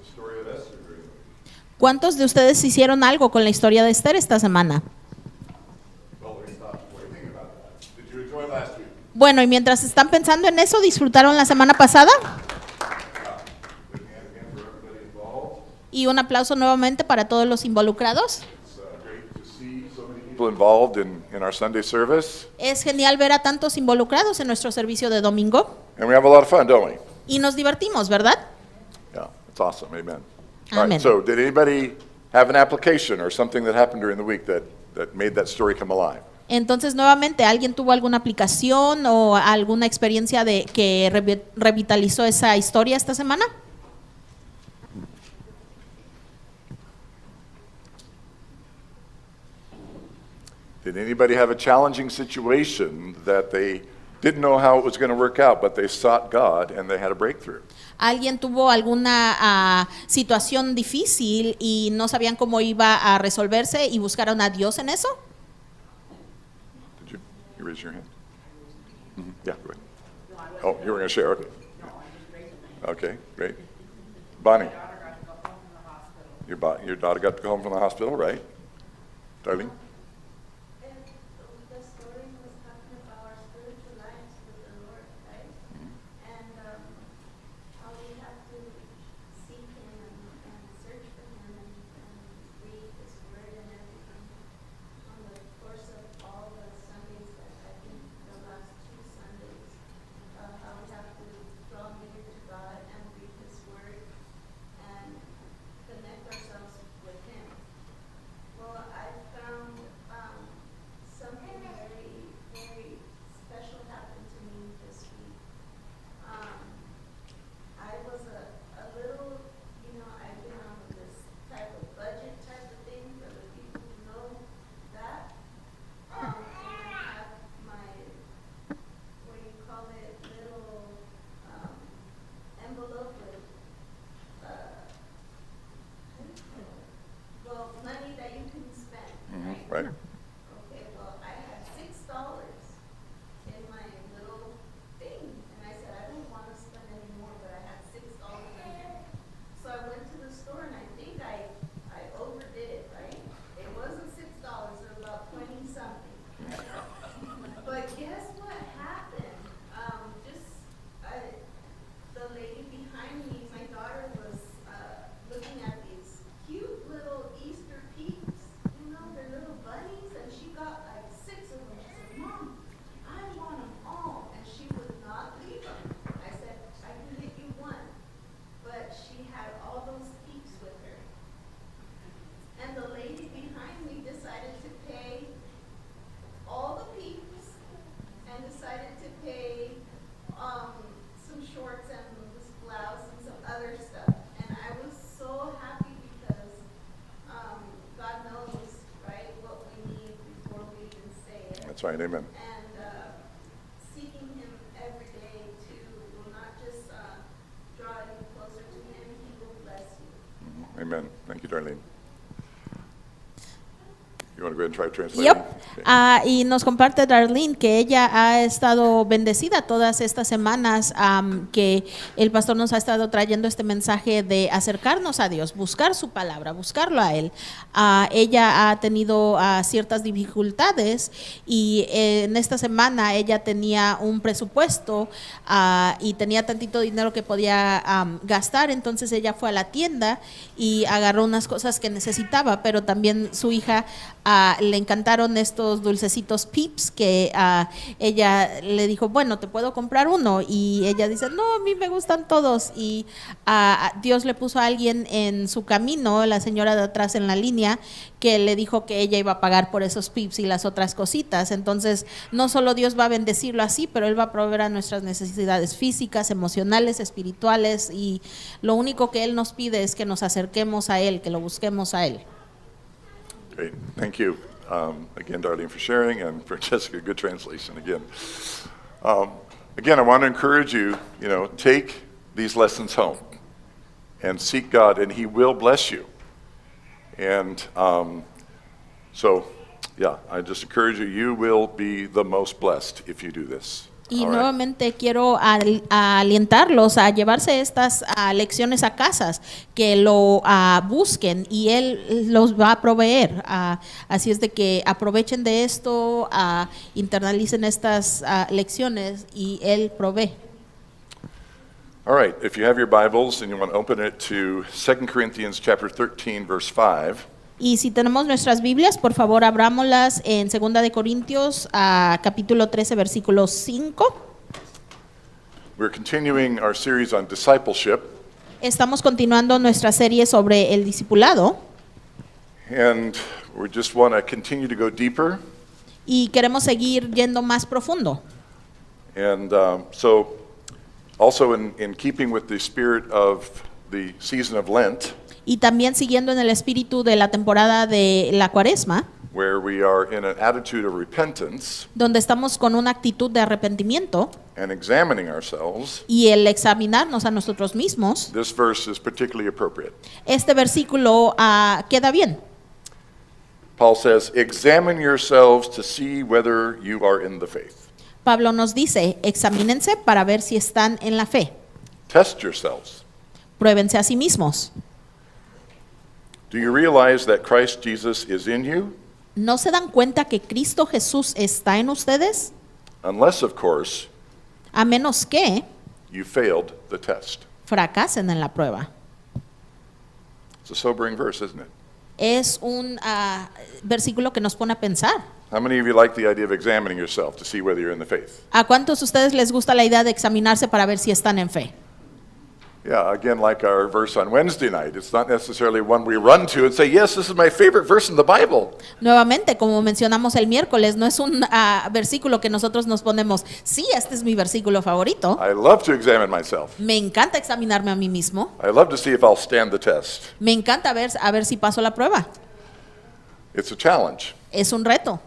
the story of Esther during the week? ¿Cuántos de ustedes hicieron algo con la historia de Esther esta semana? Well, we stopped. What do you think about that? Did you enjoy last week? Bueno, y mientras están pensando en eso, ¿disfrutaron la semana pasada? Big hand again for everybody involved. Y un aplauso nuevamente para todos los involucrados. It's great to see so many people involved in our Sunday service. Es genial ver a tantos involucrados en nuestro servicio de domingo. And we have a lot of fun, don't we? Y nos divertimos, ¿verdad? Yeah, it's awesome. Amen. All Amen. right, so did anybody have an application or something that happened during the week that made that story come alive? Entonces, nuevamente, ¿alguien tuvo alguna aplicación o alguna experiencia de que revitalizó esa historia esta semana? Did anybody have a challenging situation that they didn't know how it was going to work out, but they sought God and they had a breakthrough? ¿Alguien tuvo alguna situación difícil y no sabían cómo iba a resolverse y buscaron a Dios en eso? Did you raise your hand? Mhm. Yeah, go ahead. Oh, you were going to share. Okay. Okay, great. Bonnie, your daughter got to go home from the hospital, right? Darlene? The story was talking about our spiritual lives with the Lord, right? And how we have to seek Him and search for Him and read His Word and everything. On the course of all the Sundays that I think the last 2 Sundays, how we have to draw near to God and read His Word and connect ourselves with Him. Well, I found something very, very special happened to me this week. I was a little, I've been on this type of budget type of thing for the people who know that. And I have my, what do you call it, little envelope with, well, money that you can spend, right? Right. Okay, well, I had $6 in my little thing, and I said, I don't want to spend any more, but I had $6 in there. So I went to the store, and I think I overdid it, right? It wasn't $6, it was about 20-something. But guess what happened? The lady behind me, my daughter was looking at these cute little Easter peeps, they're little bunnies, and she got like 6 of them. She said, Mom, I want them all, and she would not leave them. I said, I can get you one, but she had all those peeps with her. And the lady behind me decided to pay all the peeps and decided to pay some shorts and this blouse and some other stuff. And I was so happy because God knows, right, what we need before we even say it. That's right, amen. And seeking Him every day too will not just draw you closer to Him, He will bless you. Amen. Thank you, Darlene. You want to go ahead and try translating? Yep. Okay. Y nos comparte Darlene que ella ha estado bendecida todas estas semanas, que el pastor nos ha estado trayendo este mensaje de acercarnos a Dios, buscar su palabra, buscarlo a Él. Ella ha tenido ciertas dificultades y en esta semana ella tenía un presupuesto y tenía tantito dinero que podía gastar, entonces ella fue a la tienda y agarró unas cosas que necesitaba, pero también su hija le encantaron estos dulcecitos Peeps que ella le dijo, bueno, te puedo comprar uno, y ella dice, no, a mí me gustan todos, y Dios le puso a alguien en su camino, la señora de atrás en la línea, que le dijo que ella iba a pagar por esos Peeps y las otras cositas. Entonces no solo Dios va a bendecirlo así, pero Él va a proveer a nuestras necesidades físicas, emocionales, espirituales, y lo único que Él nos pide es que nos acerquemos a Él, que lo busquemos a Él. Great. Thank you. Again, Darlene, for sharing, and for Jessica, good translation again. Again, I want to encourage you, take these lessons home and seek God, and He will bless you. And so, yeah, I just encourage you, you will be the most blessed if you do this. Y All right. nuevamente quiero alientarlos a llevarse estas lecciones a casas, que lo busquen y Él los va a proveer. Así es de que aprovechen de esto, internalicen estas lecciones y Él provee. All right, if you have your Bibles and you want to open it to 2 Corinthians chapter 13, verse 5, Y si tenemos nuestras Biblias, por favor, abrámoslas en 2 de Corintios, capítulo 13, versículo 5. we're continuing our series on discipleship, Estamos continuando nuestra serie sobre el discipulado and we just want to continue to go deeper. y queremos seguir yendo más profundo. And so, also in keeping with the spirit of the season of Lent, Y también siguiendo en el espíritu de la temporada de la Cuaresma, where we are in an attitude of repentance donde estamos con una actitud de arrepentimiento and examining ourselves, y el examinarnos a nosotros mismos, this verse is particularly appropriate. este versículo queda bien. Paul says, examine yourselves to see whether you are in the faith. Pablo nos dice, examínense para ver si están en la fe. Test yourselves. Pruébense a sí mismos. Do you realize that Christ Jesus is in you? ¿No se dan cuenta que Cristo Jesús está en ustedes? Unless, of course, A menos que you failed the test. fracasen en la prueba. It's a sobering verse, isn't it? Es un versículo que nos pone a pensar. How many of you like the idea of examining yourself to see whether you're in the faith? ¿A cuántos de ustedes les gusta la idea de examinarse para ver si están en fe? Yeah, again, like our verse on Wednesday night, it's not necessarily one we run to and say, yes, this is my favorite verse in the Bible. Nuevamente, como mencionamos el miércoles, no es un versículo que nosotros nos ponemos, sí, este es mi versículo favorito. I love to examine myself. Me encanta examinarme a mí mismo. I love to see if I'll stand the test. Me encanta a ver si paso la prueba. It's a challenge, Es un reto,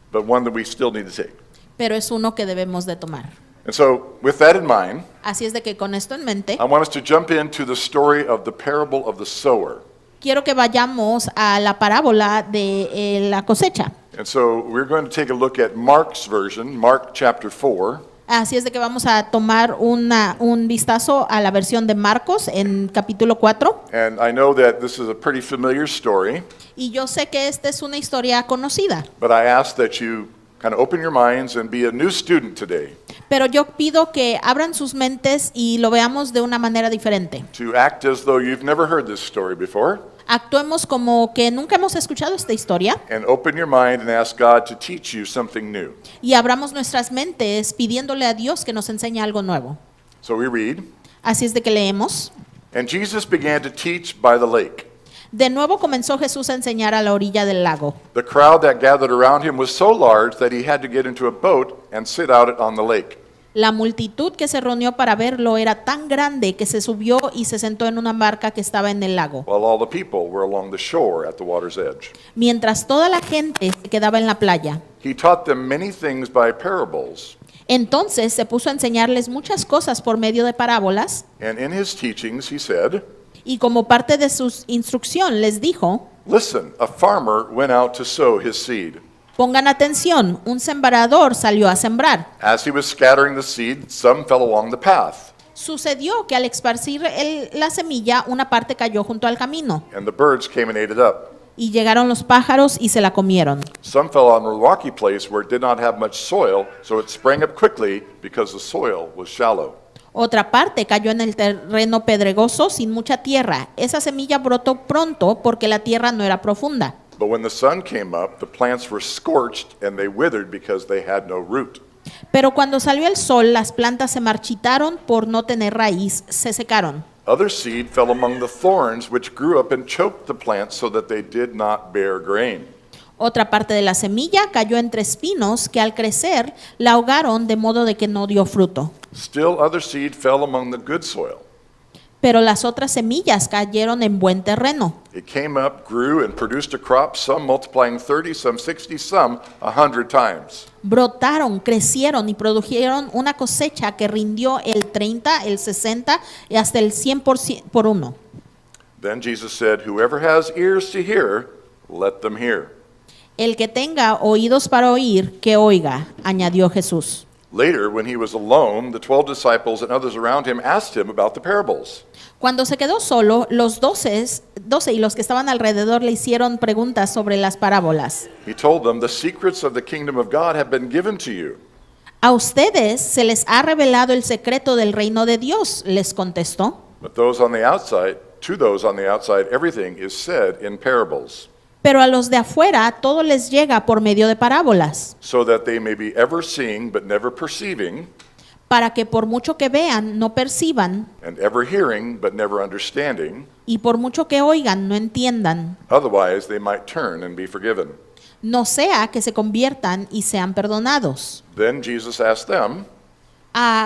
but one that we still need to take. pero es uno que debemos de tomar. And so, with that in mind, Así es de que con esto en mente, I want us to jump into the story of the parable of the sower. quiero que vayamos a la parábola de la cosecha. And so, we're going to take a look at Mark's version, Mark chapter 4. Así es de que vamos a tomar un vistazo a la versión de Marcos en capítulo 4. And I know that this is a pretty familiar story, Y yo sé que esta es una historia conocida, but I ask that you kind of open your minds and be a new student today, pero yo pido que abran sus mentes y lo veamos de una manera diferente. to act as though you've never heard this story before, Actuemos como que nunca hemos escuchado esta historia and open your mind and ask God to teach you something new. y abramos nuestras mentes pidiéndole a Dios que nos enseñe algo nuevo. So we read, Así es de que leemos. and Jesus began to teach by the lake. De nuevo comenzó Jesús a enseñar a la orilla del lago. The crowd that gathered around him was so large that he had to get into a boat and sit out on the lake. La multitud que se reunió para verlo era tan grande que se subió y se sentó en una barca que estaba en el lago, While all the people were along the shore at the water's edge. mientras toda la gente se quedaba en la playa. He taught them many things by parables, Entonces se puso a enseñarles muchas cosas por medio de parábolas and in his teachings he said, y como parte de su instrucción les dijo, listen, a farmer went out to sow his seed. pongan atención, un sembrador salió a sembrar. As he was scattering the seed, some fell along the path, Sucedió que al esparcir la semilla, una parte cayó junto al camino and the birds came and ate it up. y llegaron los pájaros y se la comieron. Some fell on a rocky place where it did not have much soil, so it sprang up quickly because the soil was shallow. Otra parte cayó en el terreno pedregoso sin mucha tierra. Esa semilla brotó pronto porque la tierra no era profunda. But when the sun came up, the plants were scorched and they withered because they had no root. Pero cuando salió el sol, las plantas se marchitaron por no tener raíz, se secaron. Other seed fell among the thorns, which grew up and choked the plants so that they did not bear grain. Otra parte de la semilla cayó entre espinos que al crecer la ahogaron de modo de que no dio fruto. Still other seed fell among the good soil. Pero las otras semillas cayeron en buen terreno. It came up, grew, and produced a crop, some multiplying 30, some 60, some 100 times. Brotaron, crecieron y produjeron una cosecha que rindió el 30, el 60 y hasta el 100% por uno. Then Jesus said, whoever has ears to hear, let them hear. El que tenga oídos para oír, que oiga, añadió Jesús. Later, when he was alone, the 12 disciples and others around him asked him about the parables. Cuando se quedó solo, los 12 y los que estaban alrededor le hicieron preguntas sobre las parábolas. He told them, "The secrets of the kingdom of God have been given to you. A ustedes se les ha revelado el secreto del reino de Dios, les contestó. But to those on the outside, everything is said in parables, Pero a los de afuera todo les llega por medio de parábolas, so that they may be ever seeing but never perceiving, para que por mucho que vean no perciban, and ever hearing but never understanding. y por mucho que oigan no entiendan, Otherwise, they might turn and be forgiven." no sea que se conviertan y sean perdonados. Then Jesus asked them,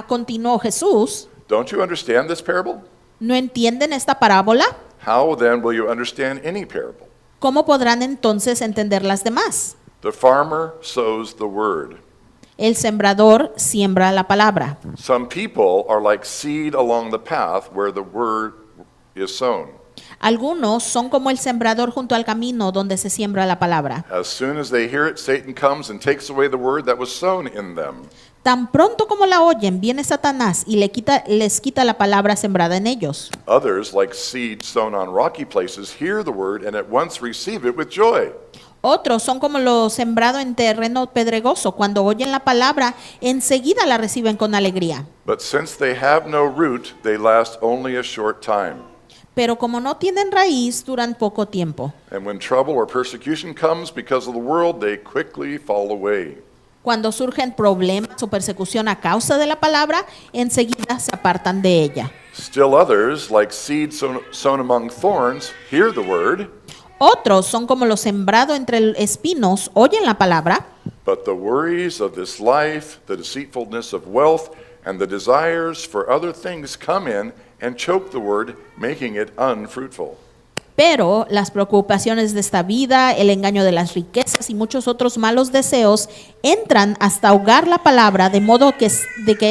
Continuó Jesús, "Don't you understand this parable? ¿no entienden esta parábola? How then will you understand any parable? ¿Cómo podrán entonces entender las demás? The farmer sows the word. El sembrador siembra la palabra. Some people are like seed along the path where the word is sown. Algunos son como el sembrador junto al camino donde se siembra la palabra. As soon as they hear it, Satan comes and takes away the word that was sown in them. Tan pronto como la oyen, viene Satanás y les quita la palabra sembrada en ellos. Others, like seed sown on rocky places, hear the word and at once receive it with joy. Otros son como lo sembrado en terreno pedregoso. Cuando oyen la palabra, enseguida la reciben con alegría. But since they have no root, they last only a short time. Pero como no tienen raíz, duran poco tiempo. And when trouble or persecution comes because of the world, they quickly fall away. Cuando surgen problemas o persecución a causa de la palabra, enseguida se apartan de ella. Still others, like seed sown among thorns, hear the word, Otros son como lo sembrado entre espinos, oyen la palabra, but the worries of this life, the deceitfulness of wealth, and the desires for other things come in and choke the word, making it unfruitful. pero las preocupaciones de esta vida, el engaño de las riquezas y muchos otros malos deseos entran hasta ahogar la palabra de modo que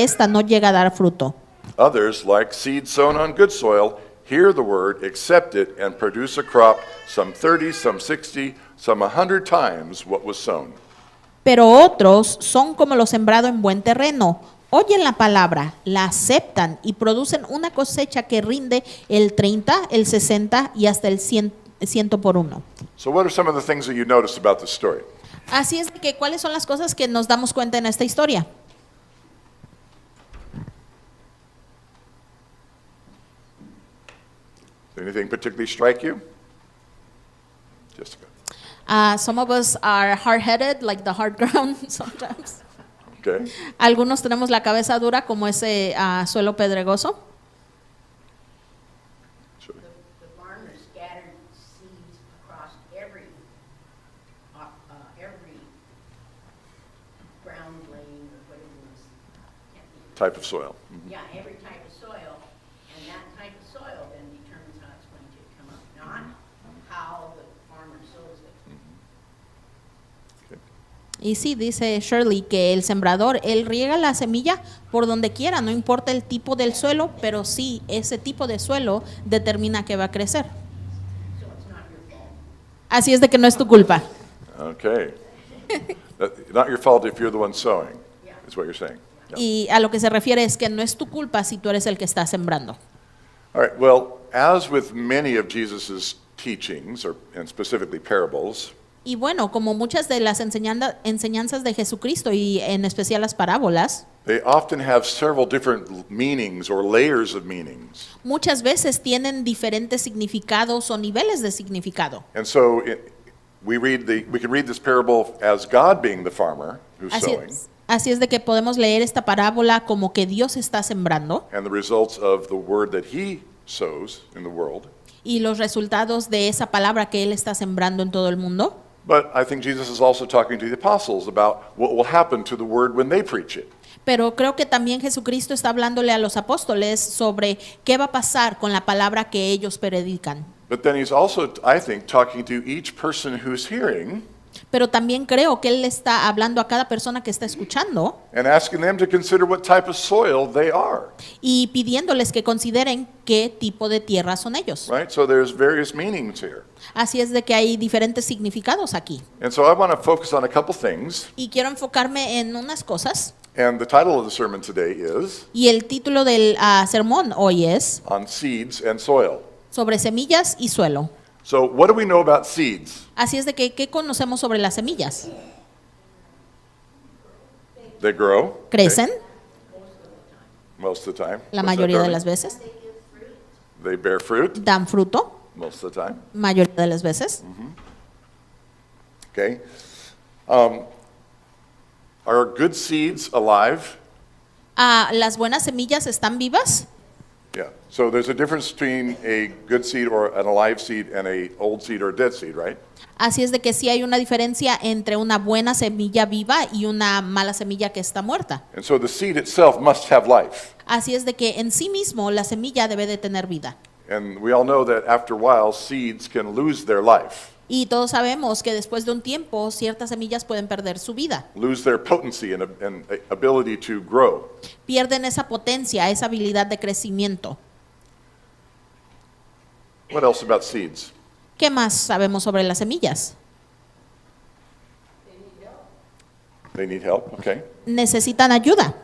ésta no llega a dar fruto. Others, like seed sown on good soil, hear the word, accept it, and produce a crop, some 30, some 60, some 100 times what was sown. Pero otros son como lo sembrado en buen terreno. Oyen la palabra, la aceptan y producen una cosecha que rinde el 30, el 60 y hasta el 100 por uno. So what are some of the things that you noticed about this story? Así es que, ¿cuáles son las cosas que nos damos cuenta en esta historia? Did anything particularly strike you? Jessica. Some of us are hard-headed, like the hard ground sometimes. Okay. Algunos tenemos la cabeza dura como ese suelo pedregoso. Sure. The farmer scattered seeds across every ground lane or whatever it was. Can't think of it. Type of soil. Yeah, every type of soil, and that type of soil then determines how it's going to come up, not how the farmer sows it. Okay. Y sí, dice Shirley que el sembrador, él riega la semilla por donde quiera, no importa el tipo del suelo, pero sí, ese tipo de suelo determina que va a crecer. So it's not your fault. Así es de que no es tu culpa. Okay. Not your fault if you're the one sowing, is what you're saying. Yeah. Y a lo que se refiere es que no es tu culpa si tú eres el que está sembrando. All right, well, as with many of Jesus' teachings, and specifically parables, Y bueno, como muchas de las enseñanzas de Jesucristo y en especial las parábolas, they often have several different meanings or layers of meanings. muchas veces tienen diferentes significados o niveles de significado. And so we can read this parable as God being the farmer who's sowing, Así es de que podemos leer esta parábola como que Dios está sembrando and the results of the word that he sows in the world. y los resultados de esa palabra que Él está sembrando en todo el mundo. But I think Jesus is also talking to the apostles about what will happen to the word when they preach it. Pero creo que también Jesucristo está hablándole a los apóstoles sobre qué va a pasar con la palabra que ellos predican. But then he's also, I think, talking to each person who's hearing Pero también creo que Él está hablando a cada persona que está escuchando and asking them to consider what type of soil they are, y pidiéndoles que consideren qué tipo de tierra son ellos. right? So there's various meanings here. Así es de que hay diferentes significados aquí. And so I want to focus on a couple things. Y quiero enfocarme en unas cosas. And the title of the sermon today is Y el título del sermón hoy es On Seeds and Soil. sobre semillas y suelo. So what do we know about seeds? Así es de que, ¿qué conocemos sobre las semillas? They grow. Crecen okay, most of the time. la What's that, mayoría de Darby? las veces, They bear fruit dan fruto most of the time. mayoría de las veces. Okay. Are good seeds alive? ¿Las buenas semillas están vivas? Yeah. So there's a difference between a good seed or an alive seed and a old seed or a dead seed, right? Así es de que sí hay una diferencia entre una buena semilla viva y una mala semilla que está muerta. And so the seed itself must have life. Así es de que en sí mismo la semilla debe de tener vida. And we all know that after a while, seeds can lose their life, Y todos sabemos que después de un tiempo ciertas semillas pueden perder su vida. lose their potency and ability to grow. Pierden esa potencia, esa habilidad de crecimiento. What else about seeds? ¿Qué más sabemos sobre las semillas? They need help, okay. Necesitan ayuda.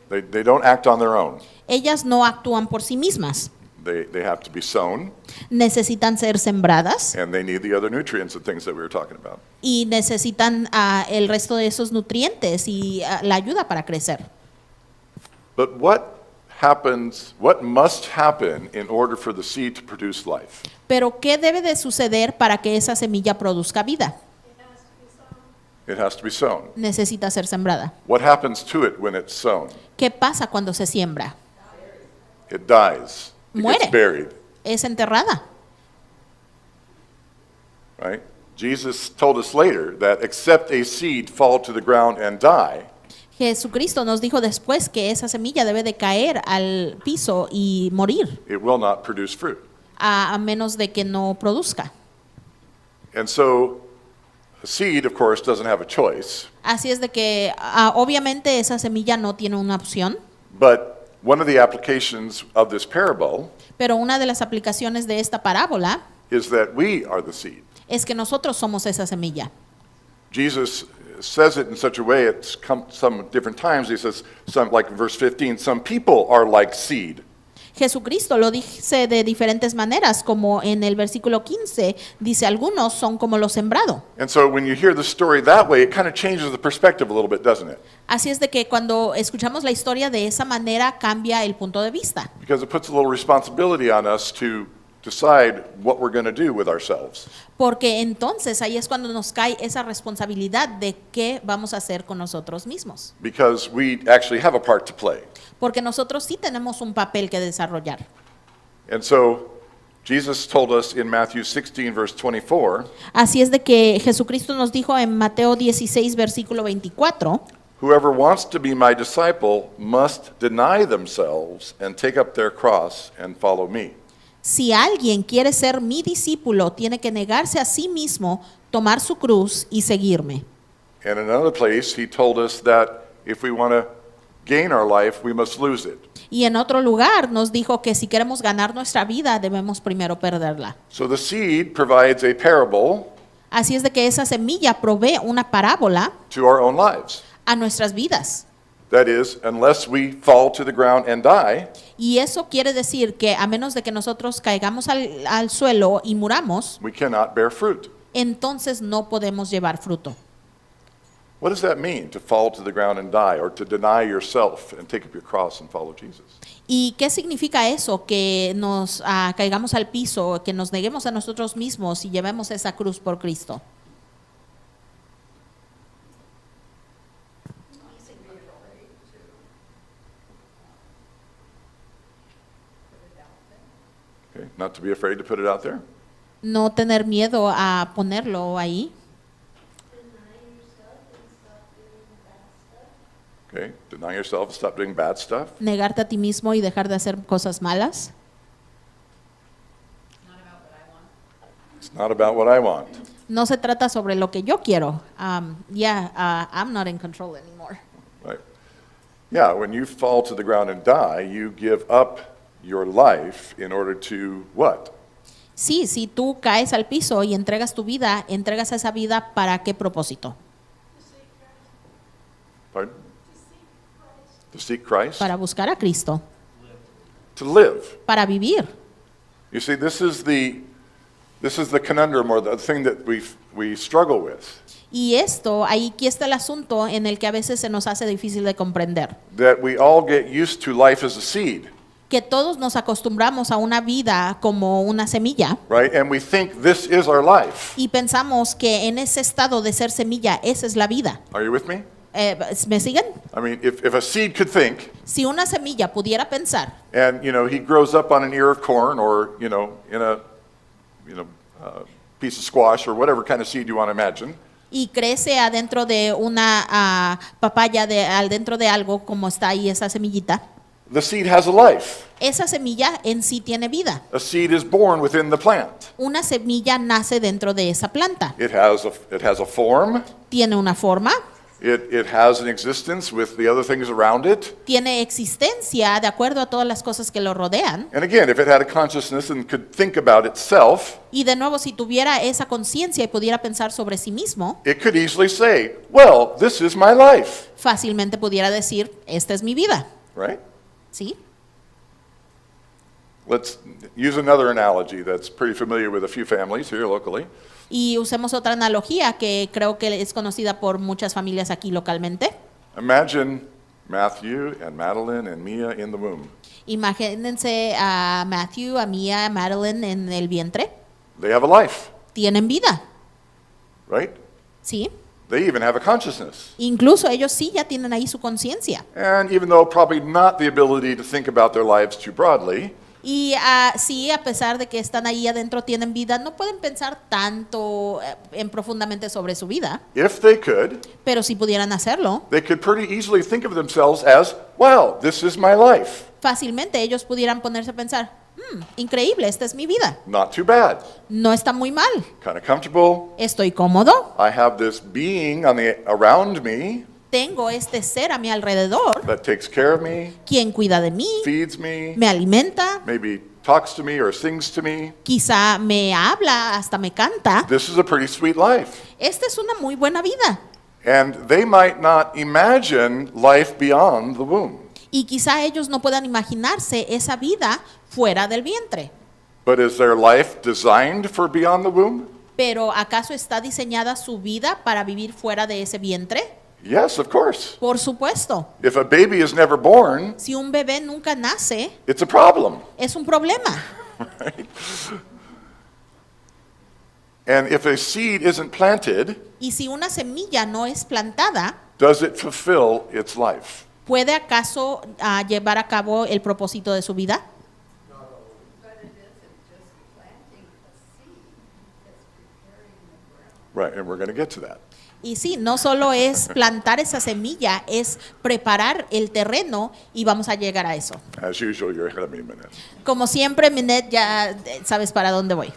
They don't act on their own. Ellas no actúan por sí mismas. They have to be sown, Necesitan ser sembradas and they need the other nutrients and things that we were talking about. y necesitan el resto de esos nutrientes y la ayuda para crecer. But what must happen in order for the seed to produce life? Pero ¿qué debe de suceder para que esa semilla produzca vida? It has to be sown. Necesita ser sembrada. What happens to it when it's sown? ¿Qué pasa cuando se siembra? It dies. It Muere. gets buried, Es enterrada. right? Jesus told us later that except a seed fall to the ground and die, Jesucristo nos dijo después que esa semilla debe de caer al piso y morir, it will not produce fruit. a menos de que no produzca. And so a seed, of course, doesn't have a choice, Así es de que obviamente esa semilla no tiene una opción, but one of the applications of this parable pero una de las aplicaciones de esta parábola is that we are the seed. es que nosotros somos esa semilla. Jesus says it in such a way, it's come some different times. He says, some, like in verse 15, some people are like seed. Jesucristo lo dice de diferentes maneras, como en el versículo 15, dice, algunos son como lo sembrado. And so when you hear the story that way, it kind of changes the perspective a little bit, doesn't it? Así es de que cuando escuchamos la historia de esa manera cambia el punto de vista, Because it puts a little responsibility on us to decide what we're going to do with ourselves. porque entonces ahí es cuando nos cae esa responsabilidad de qué vamos a hacer con nosotros mismos, Because we actually have a part to play. porque nosotros sí tenemos un papel que desarrollar. And so Jesus told us in Matthew 16, verse 24, Así es de que Jesucristo nos dijo en Mateo 16, versículo 24, whoever wants to be my disciple must deny themselves and take up their cross and follow me. si alguien quiere ser mi discípulo, tiene que negarse a sí mismo, tomar su cruz y seguirme. And in another place, he told us that if we want to gain our life, we must lose it. Y en otro lugar nos dijo que si queremos ganar nuestra vida, debemos primero perderla. So the seed provides a parable Así es de que esa semilla provee una parábola to our own lives. a nuestras vidas. That is, unless we fall to the ground and die, Y eso quiere decir que a menos de que nosotros caigamos al suelo y muramos, we cannot bear fruit. entonces no podemos llevar fruto. What does that mean, to fall to the ground and die, or to deny yourself and take up your cross and follow Jesus? ¿Y qué significa eso? Que nos caigamos al piso, que nos neguemos a nosotros mismos y llevemos esa cruz por Cristo. Okay? Not to be afraid to put it out there. No tener miedo a ponerlo ahí. Okay? Deny yourself and stop doing bad stuff. Negarte a ti mismo y dejar de hacer cosas malas. It's not about what I want. No se trata sobre lo que yo quiero. I'm not in control anymore. Right? Yeah, when you fall to the ground and die, you give up your life in order to what? Sí, si tú caes al piso y entregas tu vida, entregas esa vida ¿para qué propósito? Pardon? To seek Christ? Para buscar a Cristo, To live. para vivir. You see, this is the conundrum or the thing that we struggle with. Y esto, aquí está el asunto en el que a veces se nos hace difícil de comprender. That we all get used to life as a seed, Que todos nos acostumbramos a una vida como una semilla right? And we think this is our life. y pensamos que en ese estado de ser semilla, esa es la vida. Are you with me? ¿Me siguen? I mean, if a seed could think, Si una semilla pudiera pensar and he grows up on an ear of corn, or in a piece of squash, or whatever kind of seed you want to imagine, y crece adentro de una papaya, adentro de algo como está ahí esa semillita, the seed has a life. esa semilla en sí tiene vida. A seed is born within the plant. Una semilla nace dentro de esa planta. It has a form. Tiene una forma, It has an existence with the other things around it. tiene existencia de acuerdo a todas las cosas que lo rodean. And again, if it had a consciousness and could think about itself, Y de nuevo, si tuviera esa conciencia y pudiera pensar sobre sí mismo, it could easily say, well, this is my life, fácilmente pudiera decir, esta es mi vida. right? ¿Sí? Let's use another analogy that's pretty familiar with a few families here locally. Y usemos otra analogía que creo que es conocida por muchas familias aquí localmente. Imagine Matthew and Madeline and Mia in the womb. Imagínense a Matthew, a Mia, a Madeline en el vientre. They have a life, Tienen vida, right? ¿sí? They even have a consciousness. Incluso ellos sí ya tienen ahí su conciencia. And even though probably not the ability to think about their lives too broadly, Y sí, a pesar de que están ahí adentro, tienen vida, no pueden pensar tanto profundamente sobre su vida, if they could, pero si pudieran hacerlo, they could pretty easily think of themselves as, wow, this is my life. fácilmente ellos pudieran ponerse a pensar, increíble, esta es mi vida, Not too bad. no está muy mal, Kind of comfortable. estoy cómodo, I have this being around me tengo este ser a mi alrededor, that takes care of me, quien cuida de mí, feeds me, me alimenta, maybe talks to me or sings to me. quizá me habla, hasta me canta. This is a pretty sweet life. Esta es una muy buena vida. And they might not imagine life beyond the womb. Y quizá ellos no puedan imaginarse esa vida fuera del vientre. But is their life designed for beyond the womb? Pero ¿acaso está diseñada su vida para vivir fuera de ese vientre? Yes, of course. Por supuesto. If a baby is never born, Si un bebé nunca nace, it's a problem. es un problema. Right? And if a seed isn't planted, Y si una semilla no es plantada, does it fulfill its life? ¿puede acaso llevar a cabo el propósito de su vida? But it isn't just planting a seed, it's preparing the ground. Right, and we're going to get to that. Y sí, no solo es plantar esa semilla, es preparar el terreno y vamos a llegar a eso. As usual, you're ahead of me a minute. Como siempre, Minet, ya sabes para dónde voy.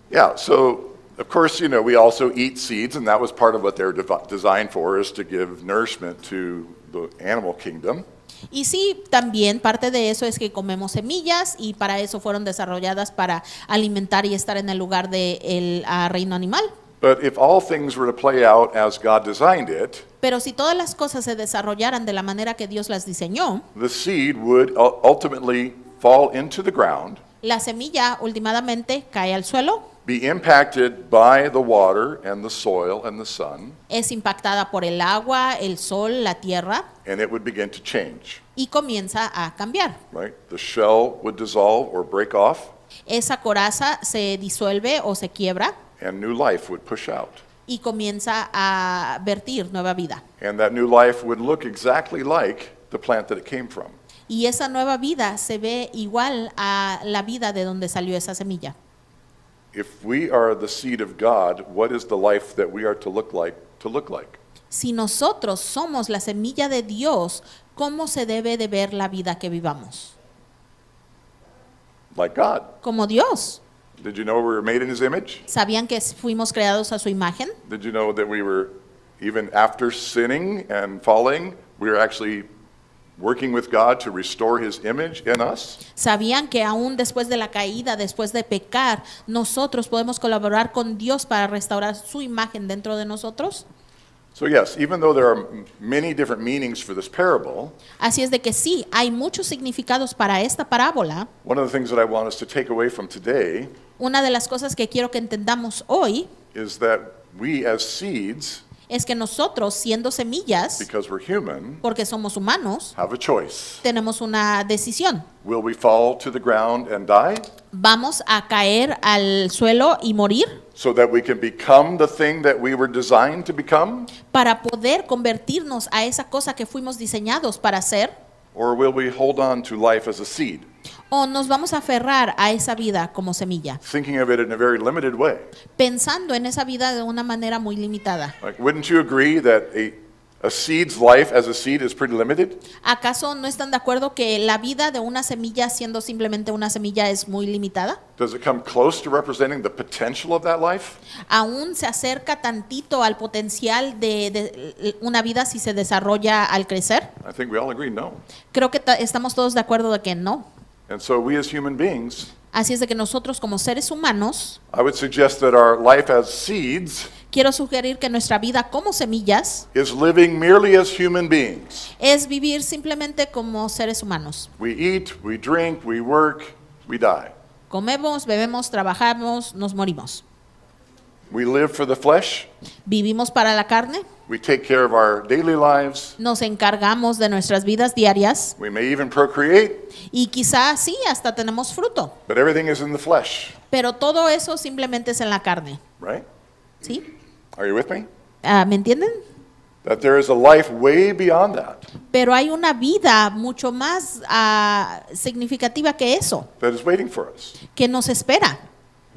Yeah, so of course, we also eat seeds, and that was part of what they're designed for, is to give nourishment to the animal kingdom. Y sí, también parte de eso es que comemos semillas y para eso fueron desarrolladas para alimentar y estar en el lugar del reino animal. But if all things were to play out as God designed it, Pero si todas las cosas se desarrollaran de la manera que Dios las diseñó, the seed would ultimately fall into the ground, la semilla últimamente cae al suelo, be impacted by the water and the soil and the sun, es impactada por el agua, el sol, la tierra and it would begin to change, y comienza a cambiar. right? The shell would dissolve or break off, Esa coraza se disuelve o se quiebra and new life would push out. y comienza a vertir nueva vida. And that new life would look exactly like the plant that it came from. Y esa nueva vida se ve igual a la vida de donde salió esa semilla. If we are the seed of God, what is the life that we are to look like? Si nosotros somos la semilla de Dios, ¿cómo se debe de ver la vida que vivamos? Like God. Como Dios. Did you know we were made in His image? ¿Sabían que fuimos creados a su imagen? Did you know that we were, even after sinning and falling, we were actually working with God to restore his image in us? ¿Sabían que aún después de la caída, después de pecar, nosotros podemos colaborar con Dios para restaurar su imagen dentro de nosotros? So yes, even though there are many different meanings for this parable, Así es de que sí, hay muchos significados para esta parábola. one of the things that I want us to take away from today Una de las cosas que quiero que entendamos hoy is that we as seeds, es que nosotros, siendo semillas, because we're human, porque somos humanos, have a choice. tenemos una decisión. Will we fall to the ground and die ¿Vamos a caer al suelo y morir so that we can become the thing that we were designed to become? para poder convertirnos a esa cosa que fuimos diseñados para ser? Or will we hold on to life as a seed, ¿O nos vamos a aferrar a esa vida como semilla, thinking of it in a very limited way? pensando en esa vida de una manera muy limitada? Like, wouldn't you agree that a seed's life as a seed is pretty limited? ¿Acaso no están de acuerdo que la vida de una semilla, siendo simplemente una semilla, es muy limitada? Does it come close to representing the potential of that life? ¿Aún se acerca tantito al potencial de una vida si se desarrolla al crecer? I think we all agree no. Creo que estamos todos de acuerdo de que no. And so we as human beings, Así es de que nosotros como seres humanos, I would suggest that our life as seeds quiero sugerir que nuestra vida como semillas is living merely as human beings. es vivir simplemente como seres humanos. We eat, we drink, we work, we die. Comemos, bebemos, trabajamos, nos morimos. We live for the flesh. Vivimos para la carne, We take care of our daily lives. nos encargamos de nuestras vidas diarias We may even procreate, y quizás sí, hasta tenemos fruto, but everything is in the flesh, pero todo eso simplemente es en la carne, right? ¿sí? Are you with me? ¿Me entienden? That there is a life way beyond that, Pero hay una vida mucho más significativa que eso, that is waiting for us. que nos espera.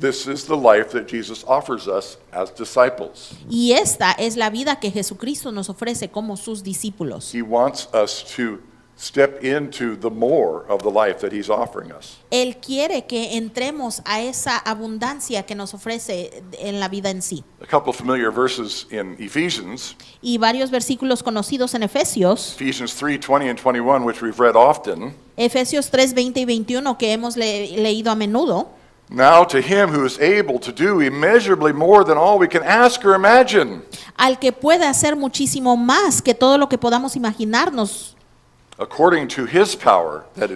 This is the life that Jesus offers us as disciples. Y esta es la vida que Jesucristo nos ofrece como sus discípulos. He wants us to step into the more of the life that he's offering us. Él quiere que entremos a esa abundancia que nos ofrece en la vida en sí. A couple of familiar verses in Ephesians, Y varios versículos conocidos en Efesios, Ephesians 3:20 and 21, which we've read often. Efesios 3, 20 y 21, que hemos leído a menudo. Now to him who is able to do immeasurably more than all we can ask or imagine, Al que puede hacer muchísimo más que todo lo que podamos imaginarnos according to his power that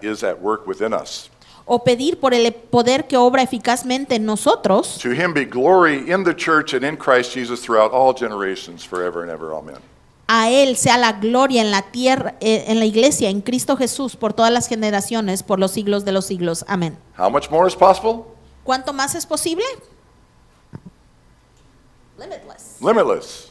is at work within us. o pedir por el poder que obra eficazmente en nosotros. To him be glory in the church and in Christ Jesus throughout all generations, forever and ever. Amen. A Él sea la gloria en la tierra, en la iglesia, en Cristo Jesús, por todas las generaciones, por los siglos de los siglos. Amén. How much more is possible? ¿Cuánto más es posible? Limitless. Limitless.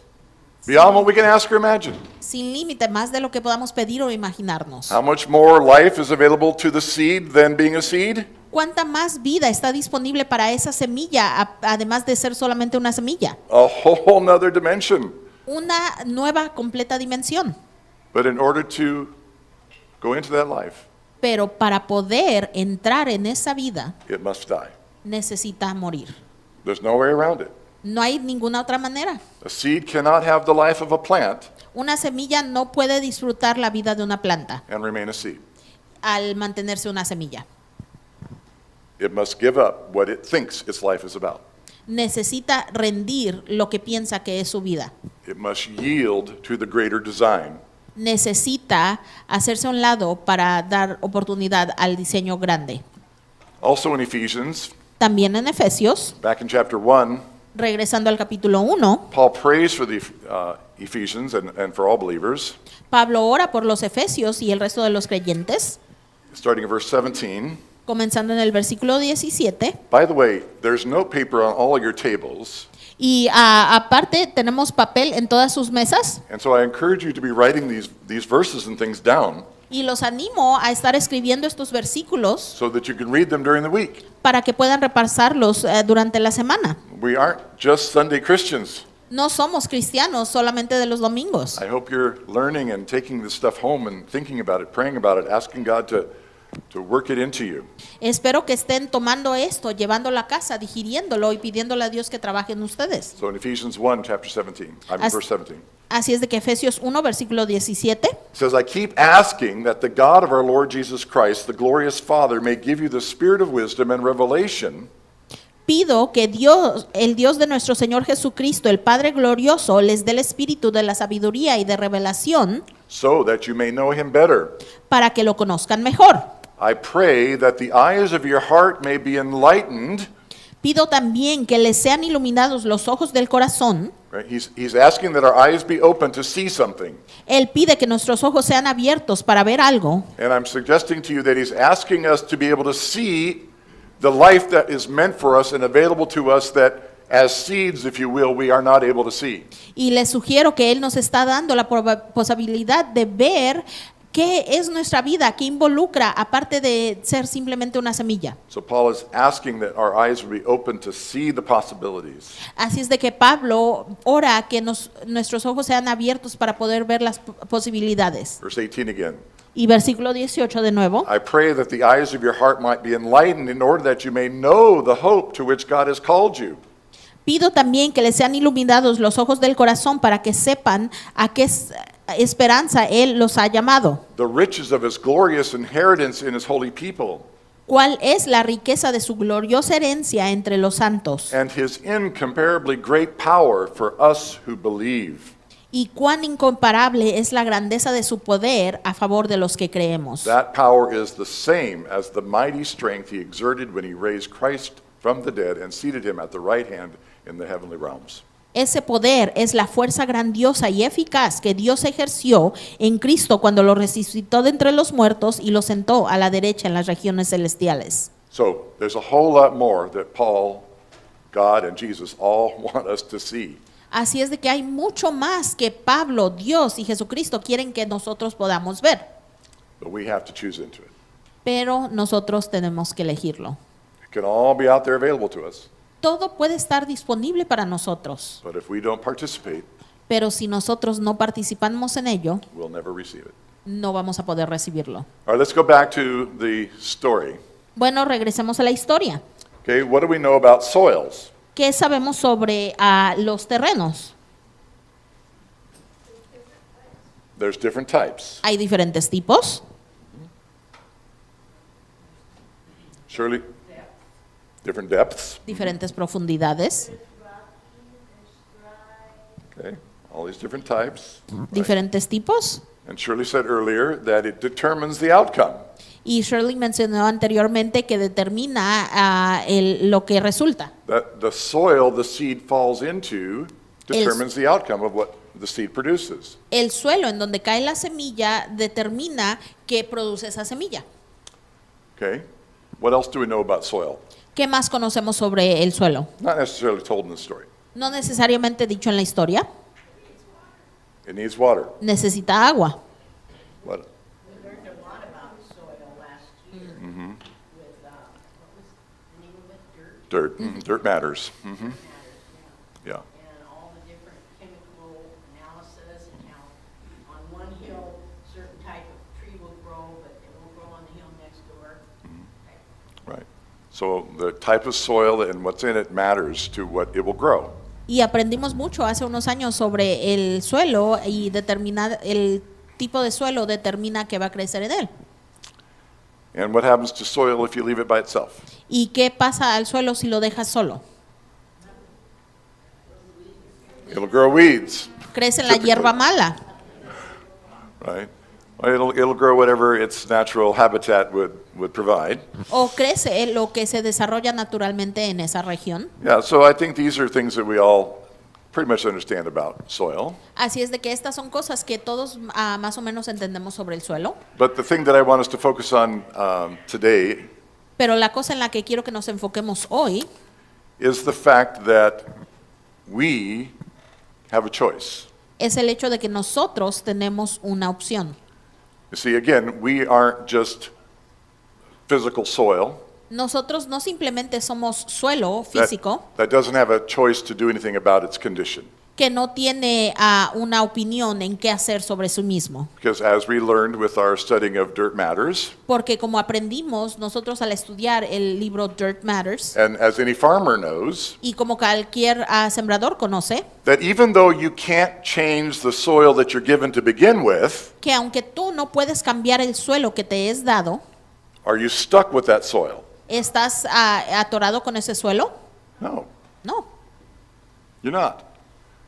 Beyond what we can ask or imagine. Sin límite, más de lo que podamos pedir o imaginarnos. How much more life is available to the seed than being a seed? ¿Cuánta más vida está disponible para esa semilla, además de ser solamente una semilla? A whole nother dimension. Una nueva, completa dimensión. But in order to go into that life, Pero para poder entrar en esa vida, it must die. necesita morir. There's no way around it. No hay ninguna otra manera. A seed cannot have the life of a plant Una semilla no puede disfrutar la vida de una planta and remain a seed. al mantenerse una semilla. It must give up what it thinks its life is about. Necesita rendir lo que piensa que es su vida. It must yield to the greater design. Necesita hacerse a un lado para dar oportunidad al diseño grande. Also in Ephesians, También en Efesios, back in chapter 1, regresando al capítulo 1, Paul prays for the Ephesians and for all believers, Pablo ora por los efesios y el resto de los creyentes, starting in verse 17. comenzando en el versículo 17. By the way, there's no paper on all of your tables, Y aparte tenemos papel en todas sus mesas and so I encourage you to be writing these verses and things down y los animo a estar escribiendo estos versículos so that you can read them during the week. para que puedan repasarlos durante la semana. We aren't just Sunday Christians. No somos cristianos solamente de los domingos. I hope you're learning and taking this stuff home and thinking about it, praying about it, asking God to to work it into you. Espero que estén tomando esto, llevándolo a casa, digiriéndolo y pidiéndole a Dios que trabaje en ustedes. So in Ephesians 1, chapter 17, As- verse 17, Así es de que Efesios 1, versículo 17. it says, I keep asking that the God of our Lord Jesus Christ, the glorious Father, may give you the spirit of wisdom and revelation, Pido que Dios, el Dios de nuestro Señor Jesucristo, el Padre glorioso, les dé el espíritu de la sabiduría y de revelación so that you may know him better. para que lo conozcan mejor. I pray that the eyes of your heart may be enlightened. Pido también que les sean iluminados los ojos del corazón. Right? He's asking that our eyes be open to see something. Él pide que nuestros ojos sean abiertos para ver algo. And I'm suggesting to you that he's asking us to be able to see the life that is meant for us and available to us that as seeds, if you will, we are not able to see. Y les sugiero que Él nos está dando la posibilidad de ver qué es nuestra vida, qué involucra, aparte de ser simplemente una semilla. So Paul is asking that our eyes would be open to see the possibilities. Así es de que Pablo ora que nuestros ojos sean abiertos para poder ver las posibilidades. Verse 18 again. Y versículo 18 de nuevo. I pray that the eyes of your heart might be enlightened in order that you may know the hope to which God has called you. Pido también que les sean iluminados los ojos del corazón para que sepan a qué esperanza Él los ha llamado. The riches of his glorious inheritance in his holy people, ¿Cuál es la riqueza de su gloriosa herencia entre los santos? and his incomparably great power for us who believe. Y cuán incomparable es la grandeza de su poder a favor de los que creemos. That power is the same as the mighty strength he exerted when he raised Christ from the dead and seated him at the right hand in the heavenly realms. Ese poder es la fuerza grandiosa y eficaz que Dios ejerció en Cristo cuando lo resucitó de entre los muertos y lo sentó a la derecha en las regiones celestiales. So there's a whole lot more that Paul, God, and Jesus all want us to see. Así es de que hay mucho más que Pablo, Dios y Jesucristo quieren que nosotros podamos ver, But we have to choose into it. pero nosotros tenemos que elegirlo. It can all be out there available to us. Todo puede estar disponible para nosotros, But if we don't participate, pero si nosotros no participamos en ello, we'll never receive it. no vamos a poder recibirlo. All right, let's go back to the story. Bueno, regresemos a la historia. Okay, what do we know about soils? ¿Qué sabemos sobre los terrenos? There's different types. Hay diferentes tipos. Surely, different depths. Diferentes profundidades, Okay, all these different types. diferentes tipos. And Shirley said earlier that it determines the outcome. Y Shirley mencionó anteriormente que determina lo que resulta. That the soil the seed falls into determines the outcome of what the seed produces. El suelo en donde cae la semilla determina qué produce esa semilla. Okay, what else do we know about soil? ¿Qué más conocemos sobre el suelo? Not necessarily told in the story. No necesariamente dicho en la historia. It needs water. Necesita agua. What? We learned a lot about soil last year with, what was the name of it, dirt? Dirt. Dirt matters. Matters, Yeah. And all the different chemical analysis and how on one hill, certain type of tree will grow, but it won't grow on the hill next door. Right. So the type of soil and what's in it matters to what it will grow. Y aprendimos mucho hace unos años sobre el suelo y determinar el tipo de suelo determina qué va a crecer en él. And what happens to soil if you leave it by itself? ¿Y qué pasa al suelo si lo dejas solo? It'll grow weeds, Crece la Typically. hierba mala. right? It'll grow whatever its natural habitat would provide. O crece lo que se desarrolla naturalmente en esa región. Yeah, so I think these are things that we all pretty much understand about soil. Así es de que estas son cosas que todos más o menos entendemos sobre el suelo. But the thing that I want us to focus on today Pero la cosa en la que quiero que nos enfoquemos hoy is the fact that we have a choice. es el hecho de que nosotros tenemos una opción. You see, again, we aren't just physical soil Nosotros no simplemente somos suelo that, físico that doesn't have a choice to do anything about its condition. que no tiene una opinión en qué hacer sobre sí mismo. Because as we learned with our studying of Dirt Matters, Porque como aprendimos nosotros al estudiar el libro Dirt Matters, and as any farmer knows, y como cualquier sembrador conoce, that even though you can't change the soil that you're given to begin with, que aunque tú no puedes cambiar el suelo que te es dado, are you stuck with that soil? ¿estás atorado con ese suelo? No, No, you're not.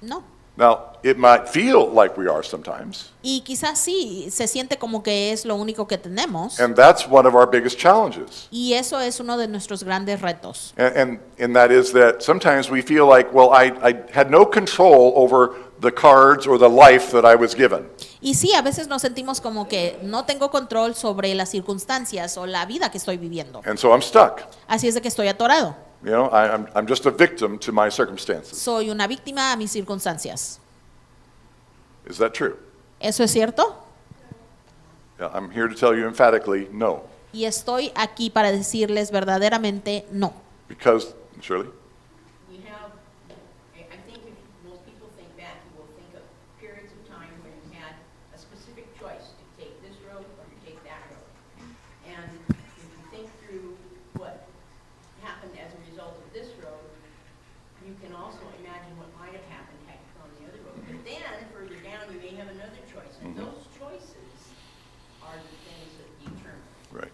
no. Now, it might feel like we are sometimes, Y quizás sí, se siente como que es lo único que tenemos. and that's one of our biggest challenges. Y eso es uno de nuestros grandes retos. And that is that sometimes we feel like, well, I had no control over the cards or the life that I was given. Y sí, a veces nos sentimos como que no tengo control sobre las circunstancias o la vida que estoy viviendo. And so I'm stuck. Así es de que estoy atorado. You know, I'm just a victim to my circumstances. Soy una víctima a mis circunstancias. Is that true? ¿Eso es cierto? Yeah, I'm here to tell you emphatically, no. Y estoy aquí para decirles verdaderamente no. Because, Shirley? You have, I think if most people think back, you will think of periods of time when you had a specific choice to take this road or to take that road. And if you think through what happened as a result of this road, you can also imagine what might have happened had you gone the other road. But then, further down, you may have another choice. And those choices are the things that determine. Right.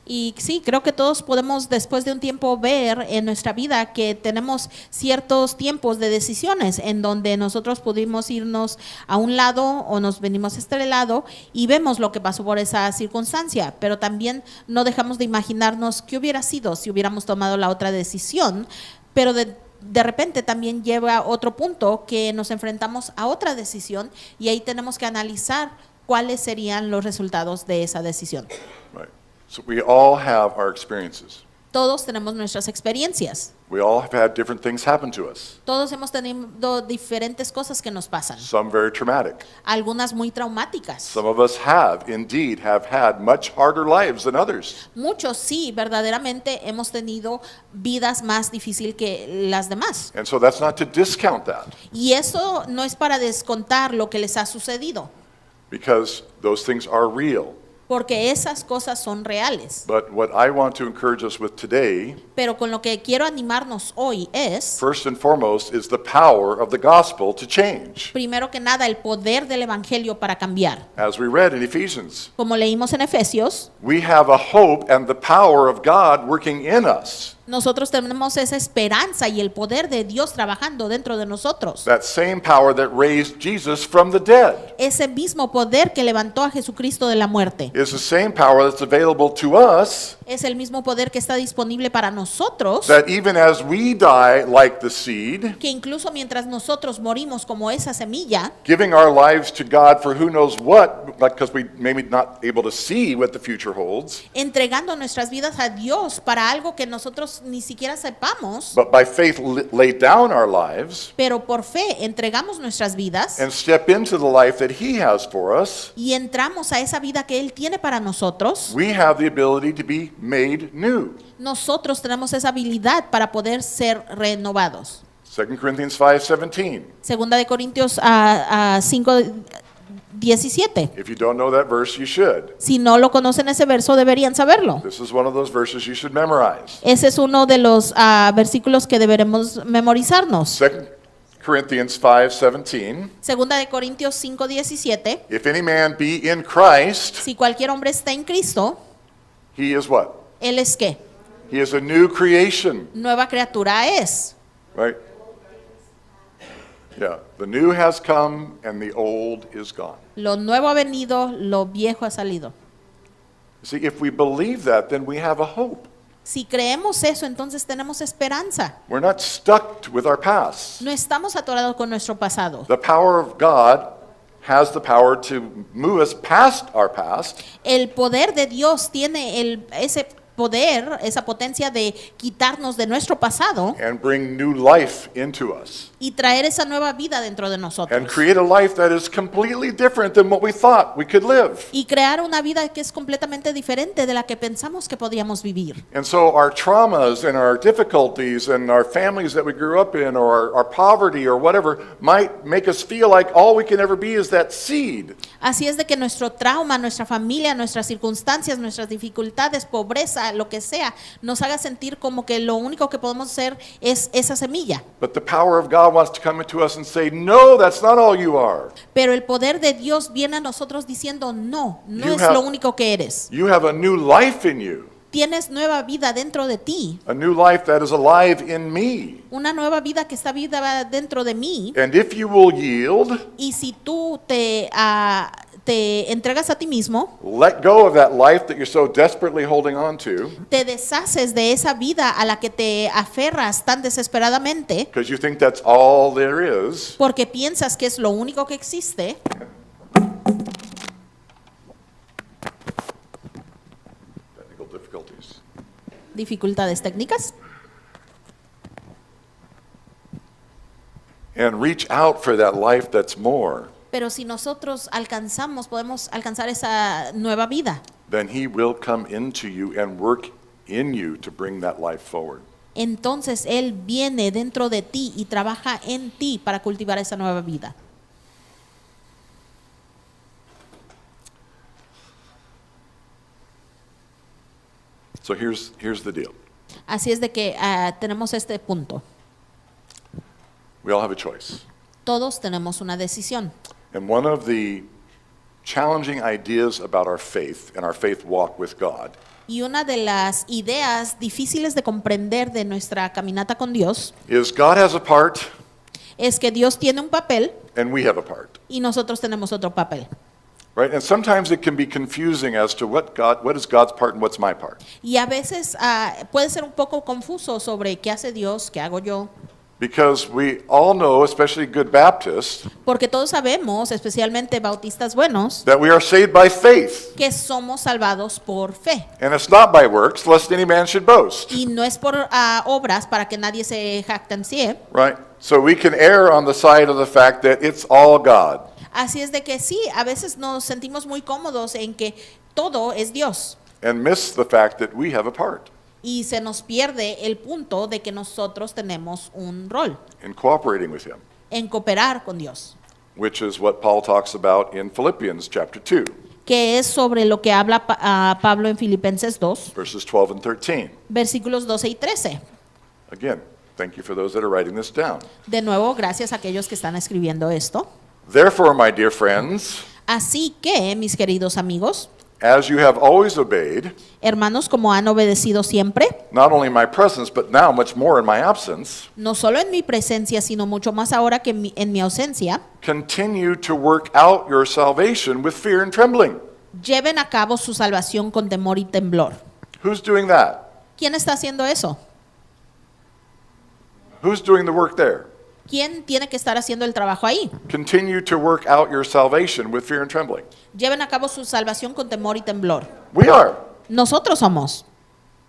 Y sí, creo que todos podemos después de un tiempo ver en nuestra vida que tenemos ciertos tiempos de decisiones en donde nosotros pudimos irnos a un lado o nos venimos a este lado y vemos lo que pasó por esa circunstancia, pero también no dejamos de imaginarnos qué hubiera sido si hubiéramos tomado la otra decisión, pero de repente también lleva a otro punto que nos enfrentamos a otra decisión y ahí tenemos que analizar cuáles serían los resultados de esa decisión. Right. So we all have our experiences. Todos tenemos nuestras experiencias. We all have had different things happen to us. Todos hemos tenido diferentes cosas que nos pasan. Some very traumatic. Algunas muy traumáticas. Some of us indeed have had much harder lives than others. Muchos sí, verdaderamente hemos tenido vidas más difíciles que las demás. And so that's not to discount that, Y eso no es para descontar lo que les ha sucedido, because those things are real. porque esas cosas son reales. But what I want to encourage us with today, Pero con lo que quiero animarnos hoy es, first and foremost, is the power of the gospel to change. primero que nada, el poder del evangelio para cambiar. As we read in Ephesians, Como leímos en Efesios, we have a hope and the power of God working in us. nosotros tenemos esa esperanza y el poder de Dios trabajando dentro de nosotros. That same power that raised Jesus from the dead Ese mismo poder que levantó a Jesucristo de la muerte is the same power that's available to us, es el mismo poder que está disponible para nosotros, that even as we die like the seed, que incluso mientras nosotros morimos como esa semilla, giving our lives to God for who knows what, because we maybe not able to see what the future holds, entregando nuestras vidas a Dios para algo que nosotros ni siquiera sepamos, but by faith lay down our lives pero por fe entregamos nuestras vidas and step into the life that He has for us, y entramos a esa vida que Él tiene para nosotros, we have the ability to be made new. nosotros tenemos esa habilidad para poder ser renovados. 2 Corinthians 5:17. Segunda de Corintios 5:17. If you don't know that verse, you should. Si no lo conocen ese verso, deberían saberlo. This is one of those verses you should memorize. Ese es uno de los versículos que deberemos memorizarnos. 2 Corinthians 5:17. Segunda de Corintios 5:17. If any man be in Christ, Si cualquier hombre está en Cristo, he is what? ¿él es qué? He is a new creation, Nueva criatura es. right? Yeah, the new has come and the old is gone. Lo nuevo ha venido, lo viejo ha salido. See, if we believe that, then we have a hope. Si creemos eso, entonces tenemos esperanza. We're not stuck with our past. No estamos atorados con nuestro pasado. The power of God has the power to move us past our past El poder de Dios tiene ese poder, esa potencia de quitarnos de nuestro pasado and bring new life into us y traer esa nueva vida dentro de and nosotros. create a life that is completely different than what we thought we could live. Y crear una vida que es completamente diferente de la que pensamos que podíamos vivir. And so our traumas and our difficulties and our families that we grew up in or our poverty or whatever might make us feel like all we can ever be is that seed. Así es de que nuestro trauma, nuestra familia, nuestras circunstancias, nuestras dificultades, pobreza, lo que sea, nos haga sentir como que lo único que podemos ser es esa semilla. But the power of God wants to come into us and say, no, that's not all you are. Pero el poder de Dios viene a nosotros diciendo, no, no You es have- lo único que eres. You have a new life in you, Tienes nueva vida dentro de ti, a new life that is alive in me. una nueva vida que está viva dentro de mí. And if you will yield, Y si tú te entregas a ti mismo, let go of that life that you're so desperately holding on to te deshaces de esa vida a la que te aferras tan desesperadamente, because you think that's all there is, porque piensas que es lo único que existe, technical difficulties. dificultades técnicas, And reach out for that life that's more, pero si nosotros podemos alcanzar esa nueva vida, then He will come into you and work in you to bring that life forward. entonces Él viene dentro de ti y trabaja en ti para cultivar esa nueva vida. So here's the deal. Así es de que tenemos este punto. We all have a choice. Todos tenemos una decisión. And one of the challenging ideas about our faith and our faith walk with God Y una de las ideas difíciles de comprender de nuestra caminata con Dios is God has a part es que Dios tiene un papel and we have a part. y nosotros tenemos otro papel. Right? And sometimes it can be confusing as to what is God's part and what's my part. Y a veces puede ser un poco confuso sobre qué hace Dios, qué hago yo, Because we all know, especially good Baptists, porque todos sabemos, especialmente bautistas buenos, that we are saved by faith. que somos salvados por fe. And it's not by works, lest any man should boast. Y no es por obras para que nadie se jactancie. Right? So we can err on the side of the fact that it's all God. Así es de que sí, a veces nos sentimos muy cómodos en que todo es Dios. And miss the fact that we have a part Y se nos pierde el punto de que nosotros tenemos un rol in cooperating with Him, en cooperar con Dios, which is what Paul talks about in Philippians chapter 2, que es sobre lo que habla Pablo en Filipenses 2, verses 12 and 13. versículos 12 y 13. Again, thank you for those that are writing this down. De nuevo, gracias a aquellos que están escribiendo esto. Therefore, my dear friends, Así que, mis queridos amigos, as you have always obeyed, hermanos, como han obedecido siempre, not only in my presence, but now much more in my absence, no solo en mi presencia, sino mucho más ahora que en mi ausencia, continue to work out your salvation with fear and trembling. lleven a cabo su salvación con temor y temblor. Who's doing that? ¿Quién está haciendo eso? Who's doing the work there? ¿Quién tiene que estar haciendo el trabajo ahí? Continue to work out your salvation with fear and trembling. Lleven a cabo su salvación con temor y temblor. We are. Nosotros somos.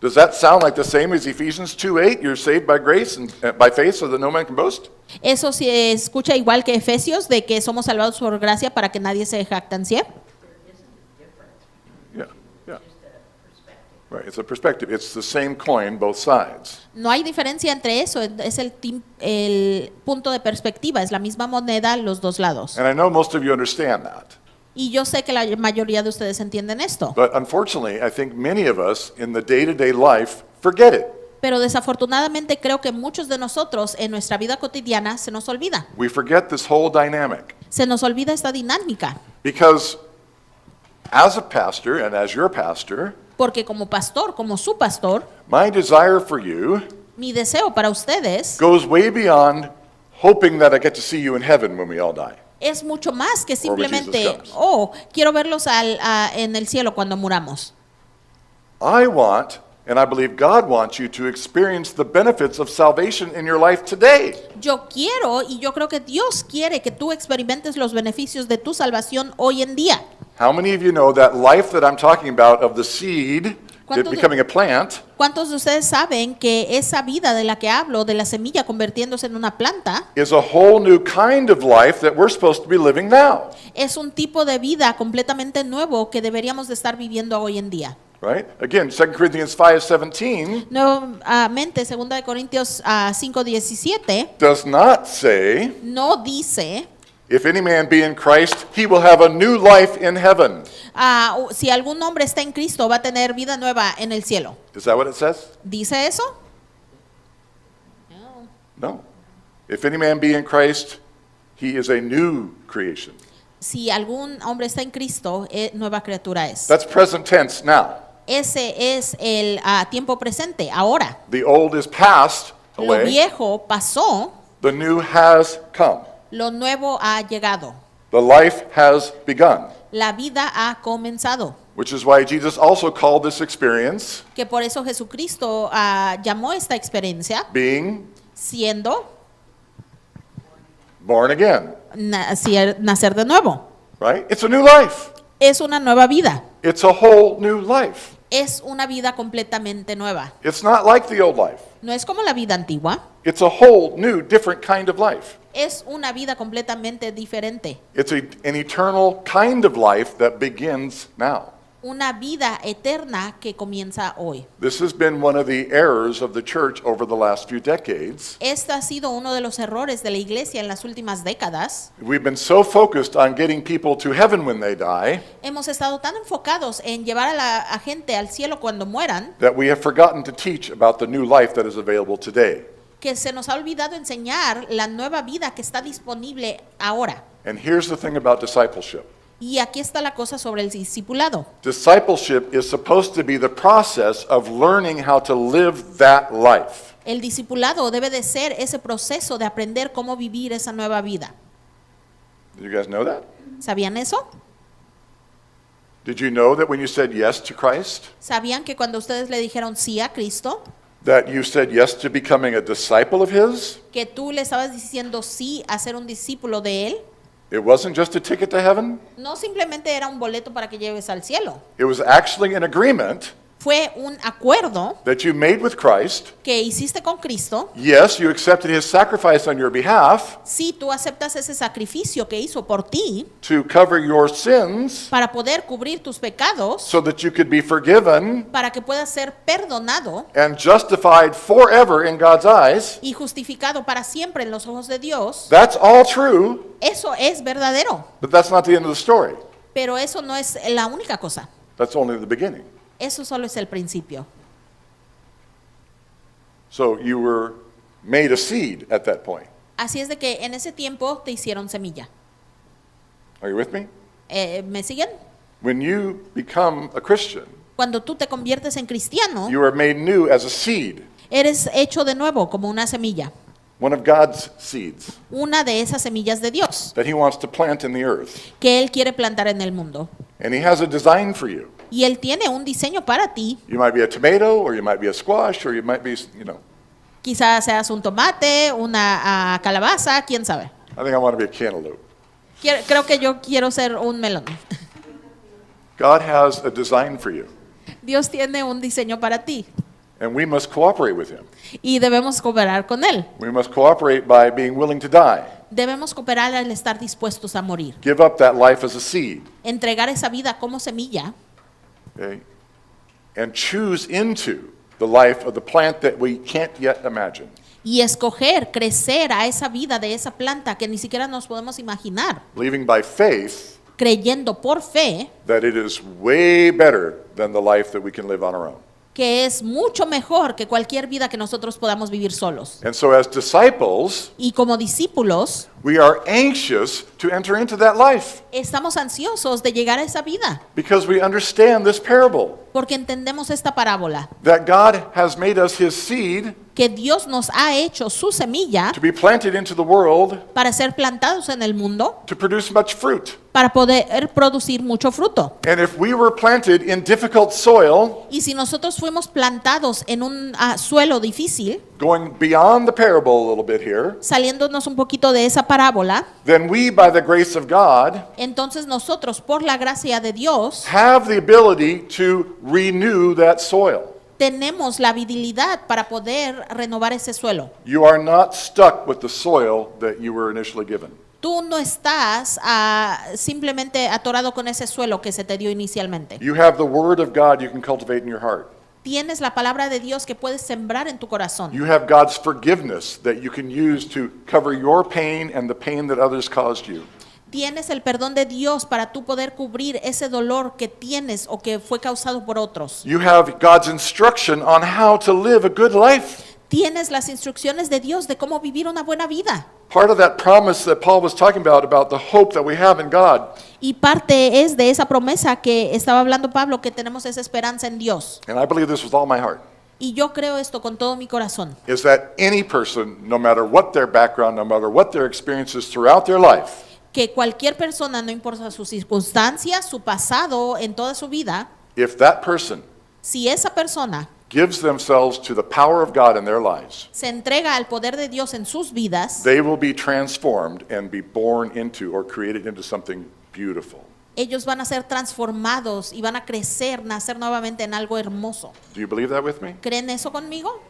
Does that sound like the same as Ephesians 2:8? You're saved by grace and by faith so that no man can boast? Eso se escucha igual que Efesios, de que somos salvados por gracia para que nadie se jactancie. Yeah, yeah. Right, it's a perspective. It's the same coin, both sides. No hay diferencia entre eso, es el punto de perspectiva, es la misma moneda los dos lados. And I know most of you understand that. Y yo sé que la mayoría de ustedes entienden esto, But unfortunately, I think many of us in the day-to-day life forget it. pero desafortunadamente creo que muchos de nosotros en nuestra vida cotidiana se nos olvida. We forget this whole dynamic. Se nos olvida esta dinámica, Because as a pastor and as your pastor, porque como pastor, como su pastor, my desire for you mi deseo para ustedes goes way beyond hoping that I get to see you in heaven when we all die. es mucho más que Or when simplemente, Jesus comes. quiero verlos en el cielo cuando muramos. I want, and I believe God wants you to experience the benefits of salvation in your life today. Yo quiero y yo creo que Dios quiere que tú experimentes los beneficios de tu salvación hoy en día. How many of you know that life that I'm talking about of the seed ¿Cuántos de- becoming a plant, ¿Cuántos de ustedes saben que esa vida de la que hablo, de la semilla convirtiéndose en una planta, is a whole new kind of life that we're supposed to be living now, es un tipo de vida completamente nuevo que deberíamos de estar viviendo hoy en día? right? Again, 2 Corinthians 5:17 Nuevamente, 2 de Corintios 5:17 does not say, no dice, if any man be in Christ, he will have a new life in heaven. si algún hombre está en Cristo va a tener vida nueva en el cielo. Is that what it says? ¿Dice eso? No. If any man be in Christ, he is a new creation. Si algún hombre está en Cristo, nueva criatura es. That's present tense now. Ese es el tiempo presente, ahora. The old is passed Lo away, viejo pasó, the new has come. lo nuevo ha llegado. The life has begun, La vida ha comenzado. which is why Jesus also called this experience Que por eso Jesucristo llamó esta experiencia being siendo born again, nacer de nuevo. right? It's a new life. Es una nueva vida. It's a whole new life. Es una vida completamente nueva. It's not like the old life. No es como la vida antigua. It's a whole new, different kind of life. Es una vida completamente diferente. It's an eternal kind of life that begins now. Una vida eterna que comienza hoy. This has been one of the errors of the church over the last few decades. Este ha sido uno de los errores de la iglesia en las últimas décadas. We've been so focused on getting people to heaven when they die Hemos estado tan enfocados en llevar a la gente al cielo cuando mueran that we have forgotten to teach about the new life that is available today. que se nos ha olvidado enseñar la nueva vida que está disponible ahora. And here's the thing about discipleship. Y aquí está la cosa sobre el discipulado. Discipleship is supposed to be the process of learning how to live that life. El discipulado debe de ser ese proceso de aprender cómo vivir esa nueva vida. Did you guys know that? ¿Sabían eso? Did you know that when you said yes to Christ, ¿Sabían que cuando ustedes le dijeron sí a Cristo, that you said yes to becoming a disciple of His? que tú le estabas diciendo sí a ser un discípulo de Él? It wasn't just a ticket to heaven. No simplemente era un boleto para que lleves al cielo. It was actually an agreement Fue un acuerdo that you made with Christ. que hiciste con Cristo. Yes, you accepted His sacrifice on your behalf Si tú aceptas ese sacrificio que hizo por ti to cover your sins para poder cubrir tus pecados, so that you could be forgiven para que puedas ser perdonado and justified forever in God's eyes. y justificado para siempre en los ojos de Dios, That's all true, eso es verdadero. but that's not the end of the story. Pero eso no es la única cosa. That's only the beginning. Eso solo es el principio. So you were made a seed at that point. Así es de que en ese tiempo te hicieron semilla. Are you with me? ¿Me siguen? When you become a Christian, Cuando tú te conviertes en cristiano, you are made new as a seed, eres hecho de nuevo como una semilla. one of God's seeds Una de esas semillas de Dios that He wants to plant in the earth. que Él quiere plantar en el mundo. And He has a design for you. Y Él tiene un diseño para ti. You might be a tomato, or you might be a squash, or you might be, Quizás seas un tomate, una calabaza, quién sabe. I think I want to be a cantaloupe. Creo que yo quiero ser un melón. God has a design for you, Dios tiene un diseño para ti and we must cooperate with Him. y debemos cooperar con Él. We must cooperate by being willing to die, Debemos cooperar al estar dispuestos a morir. give up that life as a seed, Entregar esa vida como semilla okay, and choose into the life of the plant that we can't yet imagine. y escoger crecer a esa vida de esa planta que ni siquiera nos podemos imaginar, Believing by faith creyendo por fe that it is way better than the life that we can live on our own. que es mucho mejor que cualquier vida que nosotros podamos vivir solos. And so as disciples, Y como discípulos, we are anxious to enter into that life estamos ansiosos de llegar a esa vida, because we understand this parable, porque entendemos esta parábola, that God has made us His seed que Dios nos ha hecho su semilla to be planted into the world para ser plantados en el mundo, to produce much fruit. para poder producir mucho fruto. And if we were planted in difficult soil, Y si nosotros fuimos plantados en un suelo difícil, going beyond the parable a little bit here, saliéndonos un poquito de esa esa parábola, then we, by the grace of God, entonces nosotros, por la gracia de Dios, have the ability to renew that soil. tenemos la habilidad para poder renovar ese suelo. You are not stuck with the soil that you were initially given. Tú no estás simplemente atorado con ese suelo que se te dio inicialmente. You have the Word of God you can cultivate in your heart. Tienes la palabra de Dios que puedes sembrar en tu corazón. You have God's forgiveness that you can use to cover your pain and the pain that others caused you. Tienes el perdón de Dios para tú poder cubrir ese dolor que tienes o que fue causado por otros. You have God's instruction on how to live a good life. Tienes las instrucciones de Dios de cómo vivir una buena vida. Part of that promise that Paul was talking about the hope that we have in God, Y parte es de esa promesa que estaba hablando Pablo, que tenemos esa esperanza en Dios. and I believe this with all my heart, Y yo creo esto con todo mi corazón. is that any person, no matter what their background, no matter what their experiences throughout their life, Que cualquier persona, no importa sus circunstancias, su pasado, en toda su vida, if that person si esa persona gives themselves to the power of God in their lives, se entrega al poder de Dios en sus vidas, they will be transformed and be born into or created into something beautiful. ellos van a ser transformados y van a crecer, nacer nuevamente en algo hermoso. Do you believe that with me? ¿Creen eso conmigo?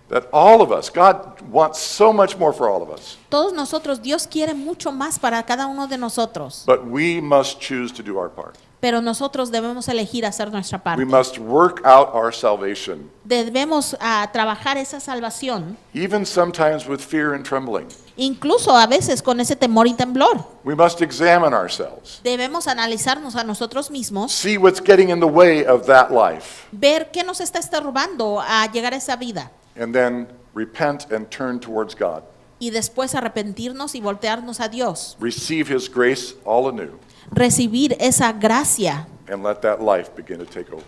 That all of us, God wants so much more for all of us, Todos nosotros, Dios quiere mucho más para cada uno de nosotros, but we must choose to do our part. pero nosotros debemos elegir hacer nuestra We parte. must work out our salvation, Debemos trabajar esa salvación, even sometimes with fear and trembling. incluso a veces con ese temor y temblor. We must examine ourselves, Debemos analizarnos a nosotros mismos, see what's getting in the way of that life, ver qué nos está estorbando a llegar a esa vida and then repent and turn towards God. y después arrepentirnos y voltearnos a Dios, Receive His grace all anew, recibir esa gracia and let that life begin to take over.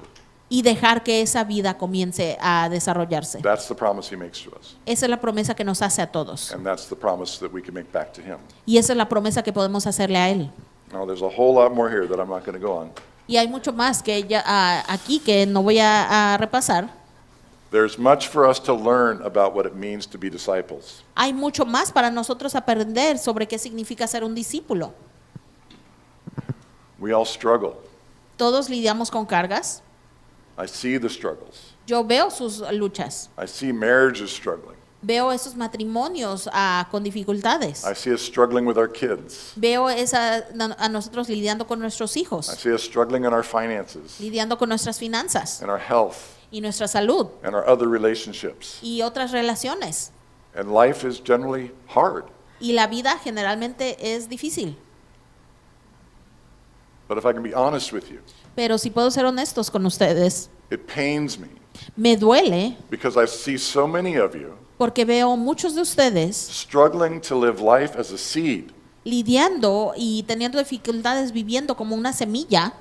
y dejar que esa vida comience a desarrollarse. That's the promise He makes to us, Esa es la promesa que nos hace a todos and that's the promise that we can make back to Him. y esa es la promesa que podemos hacerle a Él. Now, there's a whole lot more here that I'm not going to go on. Y hay mucho más que ya, aquí que no voy a repasar. There's much for us to learn about what it means to be disciples. Hay mucho más para nosotros aprender sobre qué significa ser un discípulo. We all struggle. Todos lidiamos con cargas. I see the struggles. Yo veo sus luchas. I see marriages struggling. Veo esos matrimonios con dificultades. I see us struggling with our kids. Veo a nosotros lidiando con nuestros I hijos, see us struggling in our finances, lidiando con nuestras finanzas and our health, y nuestra salud and our other relationships. y otras relaciones. And life is generally hard. Y la vida generalmente es difícil. But if I can be honest with you, Pero si puedo ser honestos con ustedes, it pains me me duele because I see so many of you porque veo muchos de ustedes struggling to live life as a seed. lidiando y teniendo dificultades viviendo como una semilla,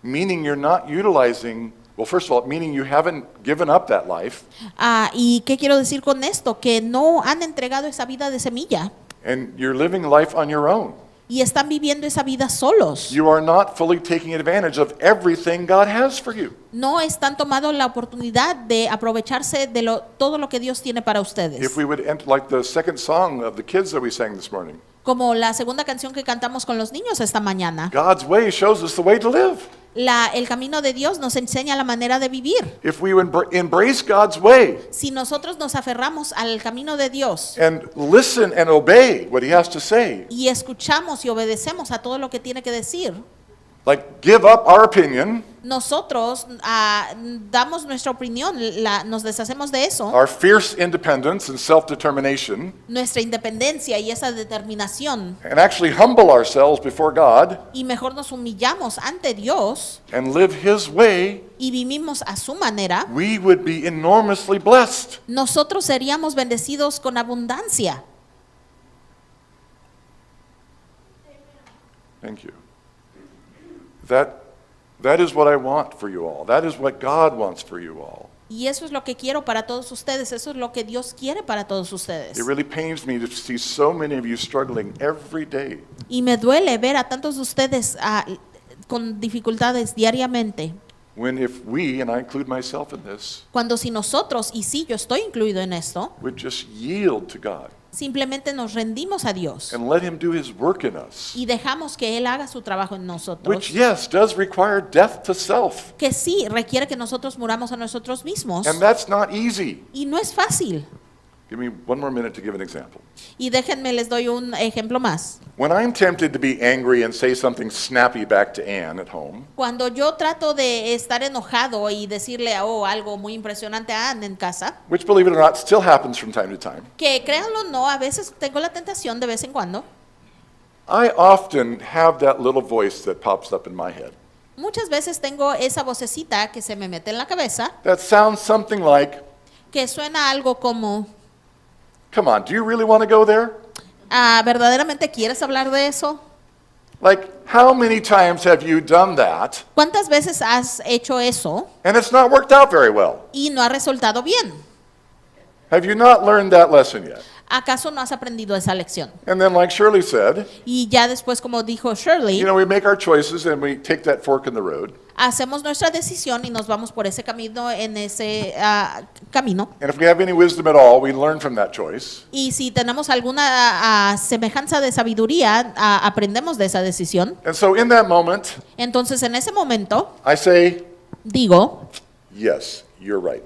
Meaning you're not utilizing, well, first of all, meaning you haven't given up that life, ¿y qué quiero decir con esto? Que no han entregado esa vida de semilla and you're living life on your own. y están viviendo esa vida solos. You are not fully taking advantage of everything God has for you. No están tomando la oportunidad de aprovecharse de todo lo que Dios tiene para ustedes. If we would enter, like the second song of the kids that we sang this morning, Como la segunda canción que cantamos con los niños esta mañana. God's way shows us the way to live. El camino de Dios nos enseña la manera de vivir. If we embrace God's way Si nosotros nos aferramos al camino de Dios and listen and obey what He has to say, y escuchamos y obedecemos a todo lo que tiene que decir, like give up our opinion, nosotros damos nuestra opinión, nos deshacemos de eso, our fierce independence and self-determination, nuestra independencia y esa determinación, and actually humble ourselves before God y mejor nos humillamos ante Dios and live His way, y vivimos a su manera, we would be enormously blessed. nosotros seríamos bendecidos con abundancia. Thank you. That is what I want for you all. That is what God wants for you all. Y eso es lo que quiero para todos ustedes, eso es lo que Dios quiere para todos ustedes. It really pains me to see so many of you struggling every day. Y me duele ver a tantos de ustedes con dificultades diariamente, When if we, and I include myself in this, cuando si nosotros, y sí, yo estoy incluido en esto, would just yield to God Simplemente nos rendimos a Dios and let Him do His work in us, y dejamos que Él haga su trabajo en nosotros, which, yes, does require death to self. que sí requiere que nosotros muramos a nosotros mismos. And that's not easy. Y no es fácil. Give me one more minute to give an example. Y déjenme, les doy un ejemplo más. When I'm tempted to be angry and say something snappy back to Ann at home, Cuando yo trato de estar enojado y decirle algo muy impresionante a Anne en casa, which, believe it or not, still happens from time to time, que créanlo o no, a veces tengo la tentación de vez en cuando. I often have that little voice that pops up in my head Muchas veces tengo esa vocecita que se me mete en la cabeza, that sounds something like, que suena algo como, come on, do you really want to go there? ¿verdaderamente quieres hablar de eso? Like, how many times have you done that ¿Cuántas veces has hecho eso and it's not worked out very well? y no ha resultado bien? Have you not learned that lesson yet? ¿Acaso no has aprendido esa lección? And then, like Shirley said, Y ya después, como dijo Shirley, we make our choices and we take that fork in the road. hacemos nuestra decisión y nos vamos por ese camino, en ese camino. And if we have any wisdom at all, we learn from that choice. Y si tenemos alguna semejanza de sabiduría, aprendemos de esa decisión. And so in that moment, Entonces, en ese momento, I say, digo, yes, you're right.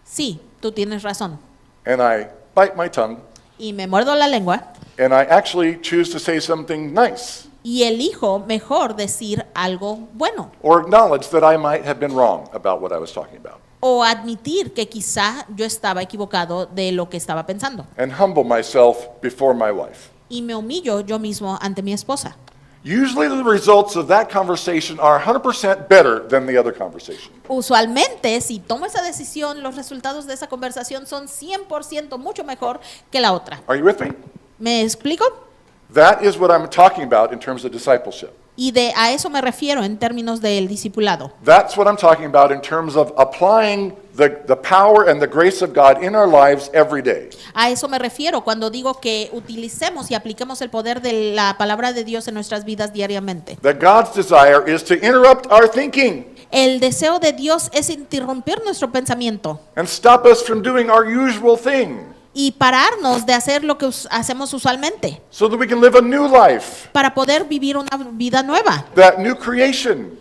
sí, tú tienes razón. And I bite my tongue Y me muerdo la lengua and I actually choose to say something nice y elijo mejor decir algo bueno or acknowledge that I might have been wrong about what I was talking about o admitir que quizá yo estaba equivocado de lo que estaba pensando. and humble myself before my wife. Y me humillo yo mismo ante mi esposa. Usually the results of that conversation are 100% better than the other conversation. Usualmente, si tomo esa decisión, los resultados de esa conversación son 100% mucho mejor que la otra. Are you with me? ¿Me explico? That is what I'm talking about in terms of discipleship. Y a eso me refiero en términos del discipulado. That's what I'm talking about in terms of applying the power and the grace of God in our lives every day. A eso me refiero cuando digo que utilicemos y apliquemos el poder de la palabra de Dios en nuestras vidas diariamente. That God's desire is to interrupt our thinking El deseo de Dios es interrumpir nuestro pensamiento and stop us from doing our usual thing y pararnos de hacer lo que hacemos usualmente so that we can live a new life, para poder vivir una vida nueva, that new creation,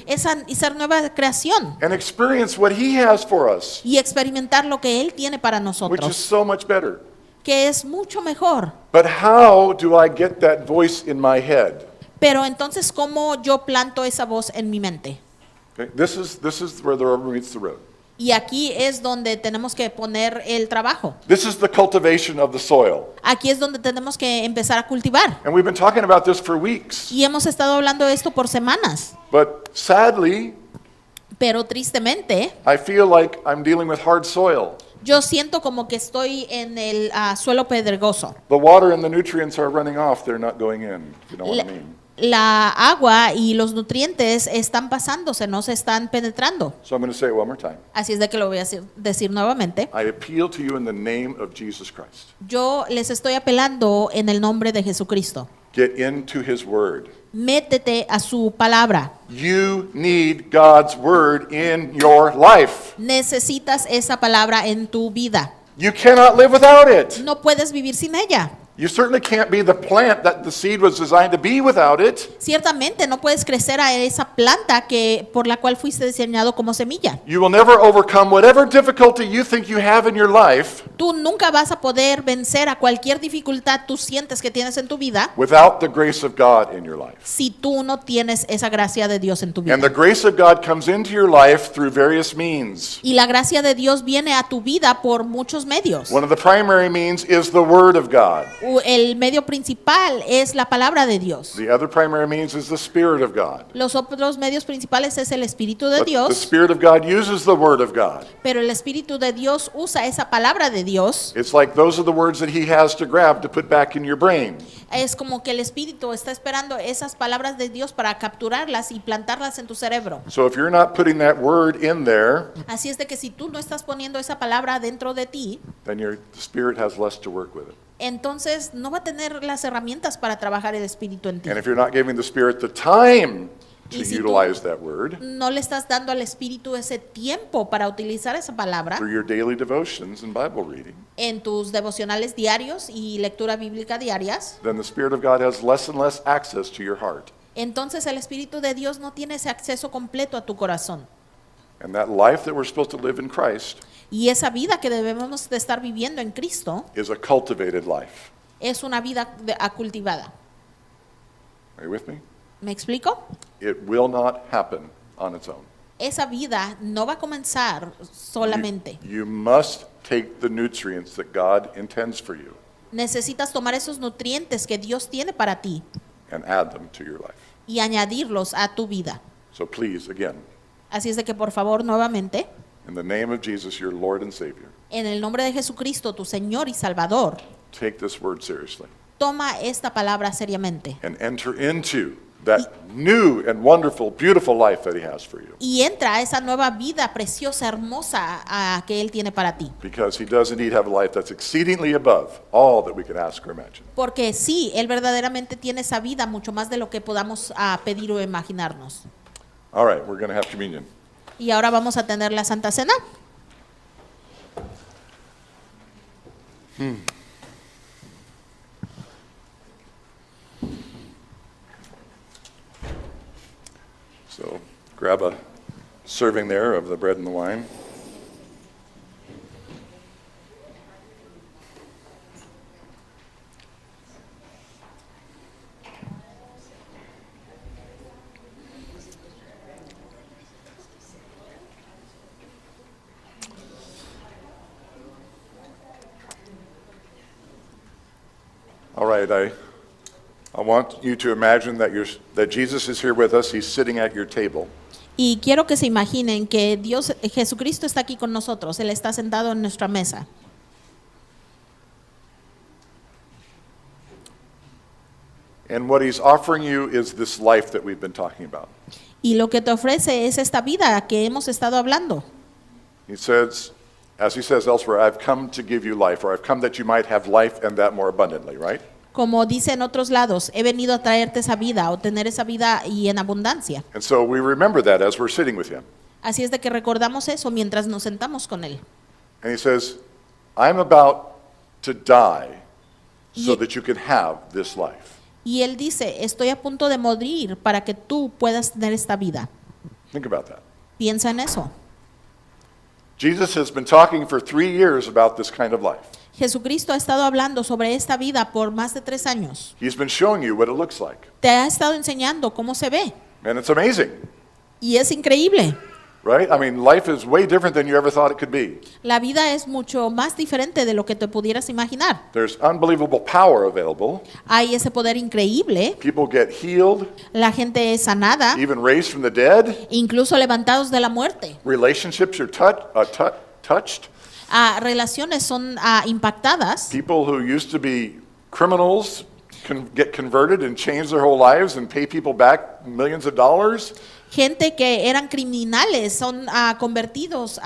y ser nueva creación and experience what He has for us, y experimentar lo que Él tiene para which is nosotros, so much better. que es mucho mejor. But how do I get that voice in my head? Pero entonces, ¿cómo yo planto esa voz en mi mente? Okay, this is where the rubber meets the road. Y aquí es donde tenemos que poner el trabajo. This is the cultivation of the soil. Aquí es donde tenemos que empezar a cultivar. And we've been talking about this for weeks. Y hemos estado hablando de esto por semanas. But sadly, Pero tristemente, I feel like I'm dealing with hard soil. yo siento como que estoy en el suelo pedregoso. The water and the nutrients are running off, they're not going in, if you know what I mean. La agua y los nutrientes están pasándose, no se están penetrando. So I'm going to say it one more time. Así es de que lo voy a decir nuevamente. I appeal to you in the name of Jesus Christ. Yo les estoy apelando en el nombre de Jesucristo. Get into His Word. Métete a su palabra. You need God's Word in your life. Necesitas esa palabra en tu vida. You cannot live without it. No puedes vivir sin ella. You certainly can't be the plant that the seed was designed to be without it. Ciertamente no puedes crecer a esa planta por la cual fuiste diseñado como semilla. You will never overcome whatever difficulty you think you have in your life Tú nunca vas a poder vencer a cualquier dificultad tú sientes que tienes en tu vida without the grace of God in your life. si tú no tienes esa gracia de Dios en tu vida. And the grace of God comes into your life through various means. Y la gracia de Dios viene a tu vida por muchos medios. One of the primary means is the Word of God. El medio principal es la palabra de Dios. The other primary means is the Spirit of God. Los otros medios principales es el Espíritu de But the Dios, Spirit of God uses the Word of God. pero el Espíritu de Dios usa esa palabra de Dios. It's like those are the words that He has to grab to put back in your brain. Es como que el Espíritu está esperando esas palabras de Dios para capturarlas y plantarlas en tu cerebro. So if you're not putting that word in there, Así es de que si tú no estás poniendo esa palabra dentro de ti, then the Spirit has less to work with it. entonces no va a tener las herramientas para trabajar el Espíritu en ti. And if you're not giving the Spirit the time to Y si tú- utilize that word No le estás dando al Espíritu ese tiempo para utilizar esa palabra through your daily devotions and Bible reading, en tus devocionales diarios y lectura bíblica diarias, then the Spirit of God has less and less access to your heart. entonces el Espíritu de Dios no tiene ese acceso completo a tu corazón. And that life that we're supposed to live in Christ Y esa vida que debemos de estar viviendo en Cristo is a cultivated life. es una vida cultivada. Are you with me? ¿Me explico? It will not happen on its own. Esa vida no va a comenzar solamente. You must take the nutrients that God intends for you Necesitas tomar esos nutrientes que Dios tiene para ti and add them to your life. y añadirlos a tu vida. So please, again, Así es de que por favor nuevamente, in the name of Jesus, your Lord and Savior, en el nombre de Jesucristo, tu Señor y Salvador, take this word seriously toma esta palabra seriamente and enter into that new and wonderful, beautiful life that He has for you. y entra a esa nueva vida preciosa, hermosa que Él tiene para ti. Because He does indeed have a life that's exceedingly above all that we could ask or imagine. Porque sí, Él verdaderamente tiene esa vida mucho más de lo que podamos pedir o imaginarnos. All right, we're going to have communion. Y ahora vamos a tener la Santa Cena. So grab a serving there of the bread and the wine. All right, I want you to imagine that Jesus is here with us. He's sitting at your table. Y quiero que se imaginen que Dios, Jesucristo está aquí con nosotros. Él está sentado en nuestra mesa. And what He's offering you is this life that we've been talking about. Y lo que te ofrece es esta vida que hemos estado hablando. He says, as He says elsewhere, I've come to give you life, or I've come that you might have life and that more abundantly, right? Como dice en otros lados, he venido a traerte esa vida o tener esa vida y en abundancia. And so we remember that as we're sitting with Him. Así es de que recordamos eso mientras nos sentamos con Él. And He says, I'm about to die so Ye- that you can have this life. Y Él dice, estoy a punto de morir para que tú puedas tener esta vida. Think about that. Piensa en eso. Jesus has been talking for 3 years about this kind of life. Jesucristo ha estado hablando sobre esta vida por más de 3 años. He's been showing you what it looks like. Te ha estado enseñando cómo se ve. And it's amazing, Y es increíble. right? I mean, life is way different than you ever thought it could be. La vida es mucho más diferente de lo que te pudieras imaginar. There's unbelievable power available. Hay ese poder increíble. People get healed, La gente es sanada, even raised from the dead. incluso levantados de la muerte. Relationships are touched. Relaciones son impactadas. People who used to be criminals can get converted and change their whole lives and pay people back millions of dollars. Gente que eran criminales son convertidos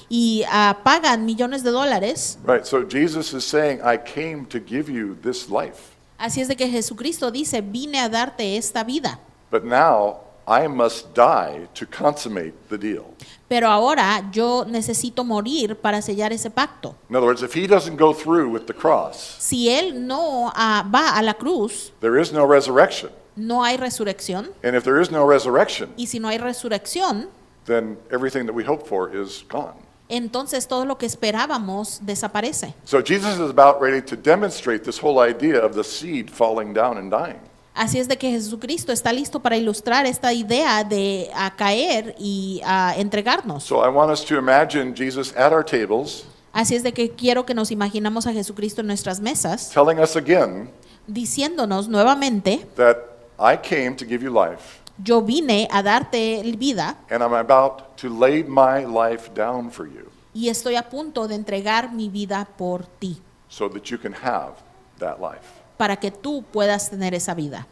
y pagan millones de dólares. Right, so Jesus is saying, I came to give you this life. Así es de que Jesucristo dice, vine a darte esta vida. But now I must die to consummate the deal. Pero ahora yo necesito morir para sellar ese pacto. In other words, if He doesn't go through with the cross, Si Él no va a la cruz, there is no resurrection. no hay resurrección. And if there is no resurrection, Y si no hay resurrección, then everything that we hope for is gone. entonces todo lo que esperábamos desaparece. So Jesus is about ready to demonstrate this whole idea of the seed falling down and dying. Así es de que Jesucristo está listo para ilustrar esta idea de caer y entregarnos. So I want us to imagine Jesus at our tables, Así es de que quiero que nos imaginamos a Jesucristo en nuestras mesas, telling us again diciéndonos nuevamente, that I came to give you life, yo vine a darte vida and I'm about to lay my life down for you y estoy a punto de entregar mi vida por ti, so that you can have that life. para que tú puedas tener esa vida.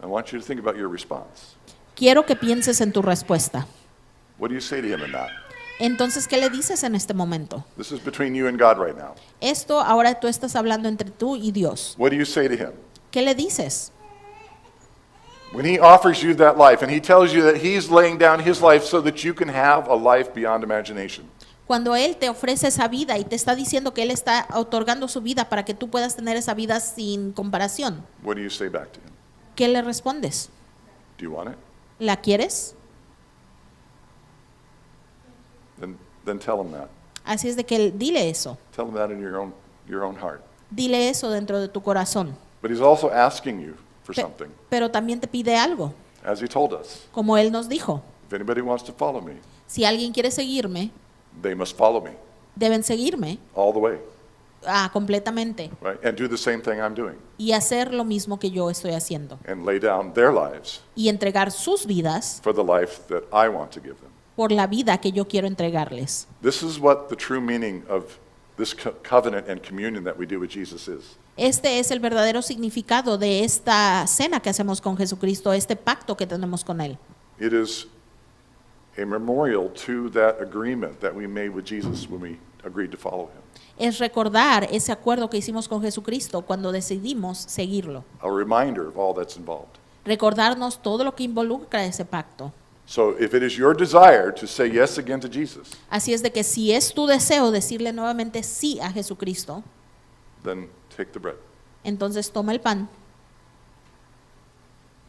I want you to think about your response. Quiero que pienses en tu respuesta. What do you say to Him in that? Entonces, ¿qué le dices en este momento? This is between you and God right now. Esto ahora tú estás hablando entre tú y Dios. What do you say to Him? ¿Qué le dices? When he offers you that life and he tells you that he's laying down his life so that you can have a life beyond imagination, Cuando Él te ofrece esa vida y te está diciendo que Él está otorgando su vida para que tú puedas tener esa vida sin comparación, what do you say back to him? ¿qué le respondes? Do you want it? ¿La quieres? Then tell him that. Así es de que dile eso. Tell him that in your own heart. Dile eso dentro de tu corazón. But he's also asking you for Pe- something, pero también te pide algo, as he told us. como Él nos dijo. If anybody wants to follow me, Si alguien quiere seguirme, they must follow me deben seguirme all the way, completamente right? And do the same thing I'm doing y hacer lo mismo que yo estoy haciendo. and lay down their lives Y entregar sus vidas for the life that I want to give them. por la vida que yo quiero entregarles. This is what the true meaning of this covenant and communion that we do with Jesus is. Este es el verdadero significado de esta cena que hacemos con Jesucristo, este pacto que tenemos con Él. It is a memorial to that agreement that we made with Jesus when we agreed to follow him. Es recordar ese acuerdo que hicimos con Jesucristo cuando decidimos seguirlo. A reminder of all that's involved. Recordarnos todo lo que involucra ese pacto. So if it is your desire to say yes again to Jesus, Así es de que si es tu deseo decirle nuevamente sí a Jesucristo, then take the bread entonces toma el pan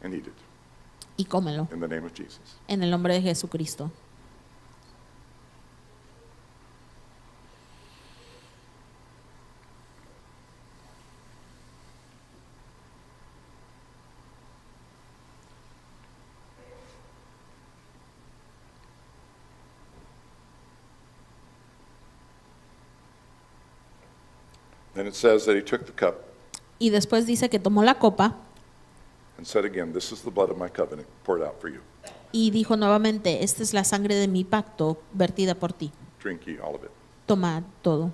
and eat it y cómelo in the name of Jesus. en el nombre de Jesucristo. Then it says that he took the cup Y después dice que tomó la copa and said again, "This is the blood of my covenant poured out for you. y dijo nuevamente, esta es la sangre de mi pacto vertida por ti. Drink ye all of it." Toma todo.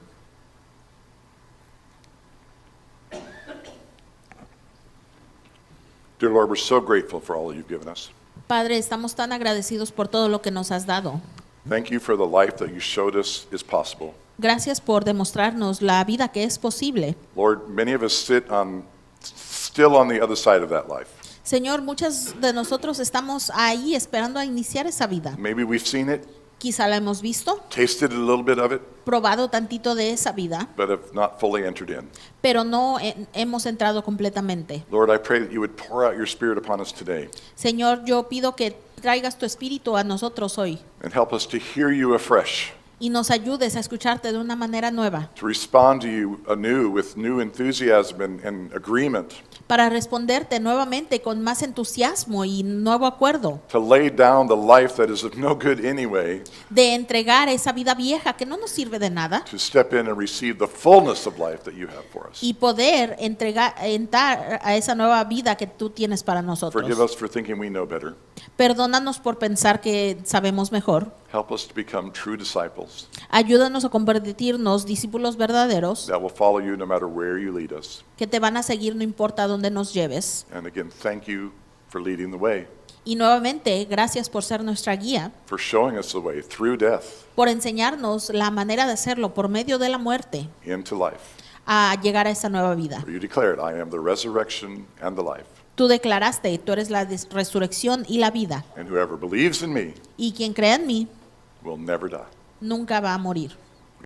Dear Lord, we're so grateful for all that you've given us. Padre, estamos tan agradecidos por todo lo que nos has dado. Thank you for the life that you showed us is possible. Gracias por demostrarnos la vida que es posible. Lord, many of us still on the other side of that life. Señor, muchos de nosotros estamos ahí esperando a iniciar esa vida. Maybe we've seen it, Quizá la hemos visto, tasted a little bit of it, probado tantito de esa vida, but have not fully entered in. pero no hemos entrado completamente. Lord, I pray that you would pour out your Spirit upon us today Señor, yo pido que traigas tu espíritu a nosotros hoy and help us to hear you afresh, y nos ayudes a escucharte de una manera nueva, to respond to you anew with new enthusiasm and agreement, para responderte nuevamente con más entusiasmo y nuevo acuerdo, to lay down the life that is of no good anyway, de entregar esa vida vieja que no nos sirve de nada to step in and receive the fullness of life that you have for us. y poder entrar a esa nueva vida que tú tienes para Forgive nosotros. us for thinking we know better. Perdónanos por pensar que sabemos mejor. Help us to become true disciples Ayúdanos a convertirnos discípulos verdaderos that will follow you no matter where you lead us. que te van a seguir no importa dónde nos lleves. And again, thank you for leading the way, Y nuevamente, gracias por ser nuestra guía, for showing us the way through death por enseñarnos la manera de hacerlo por medio de la muerte into life. a llegar a esa nueva vida. For you declared, I am the resurrection and the life. Tú declaraste, tú eres la resurrección y la vida, And whoever believes in me y quien crea en mí will never die. nunca va a morir.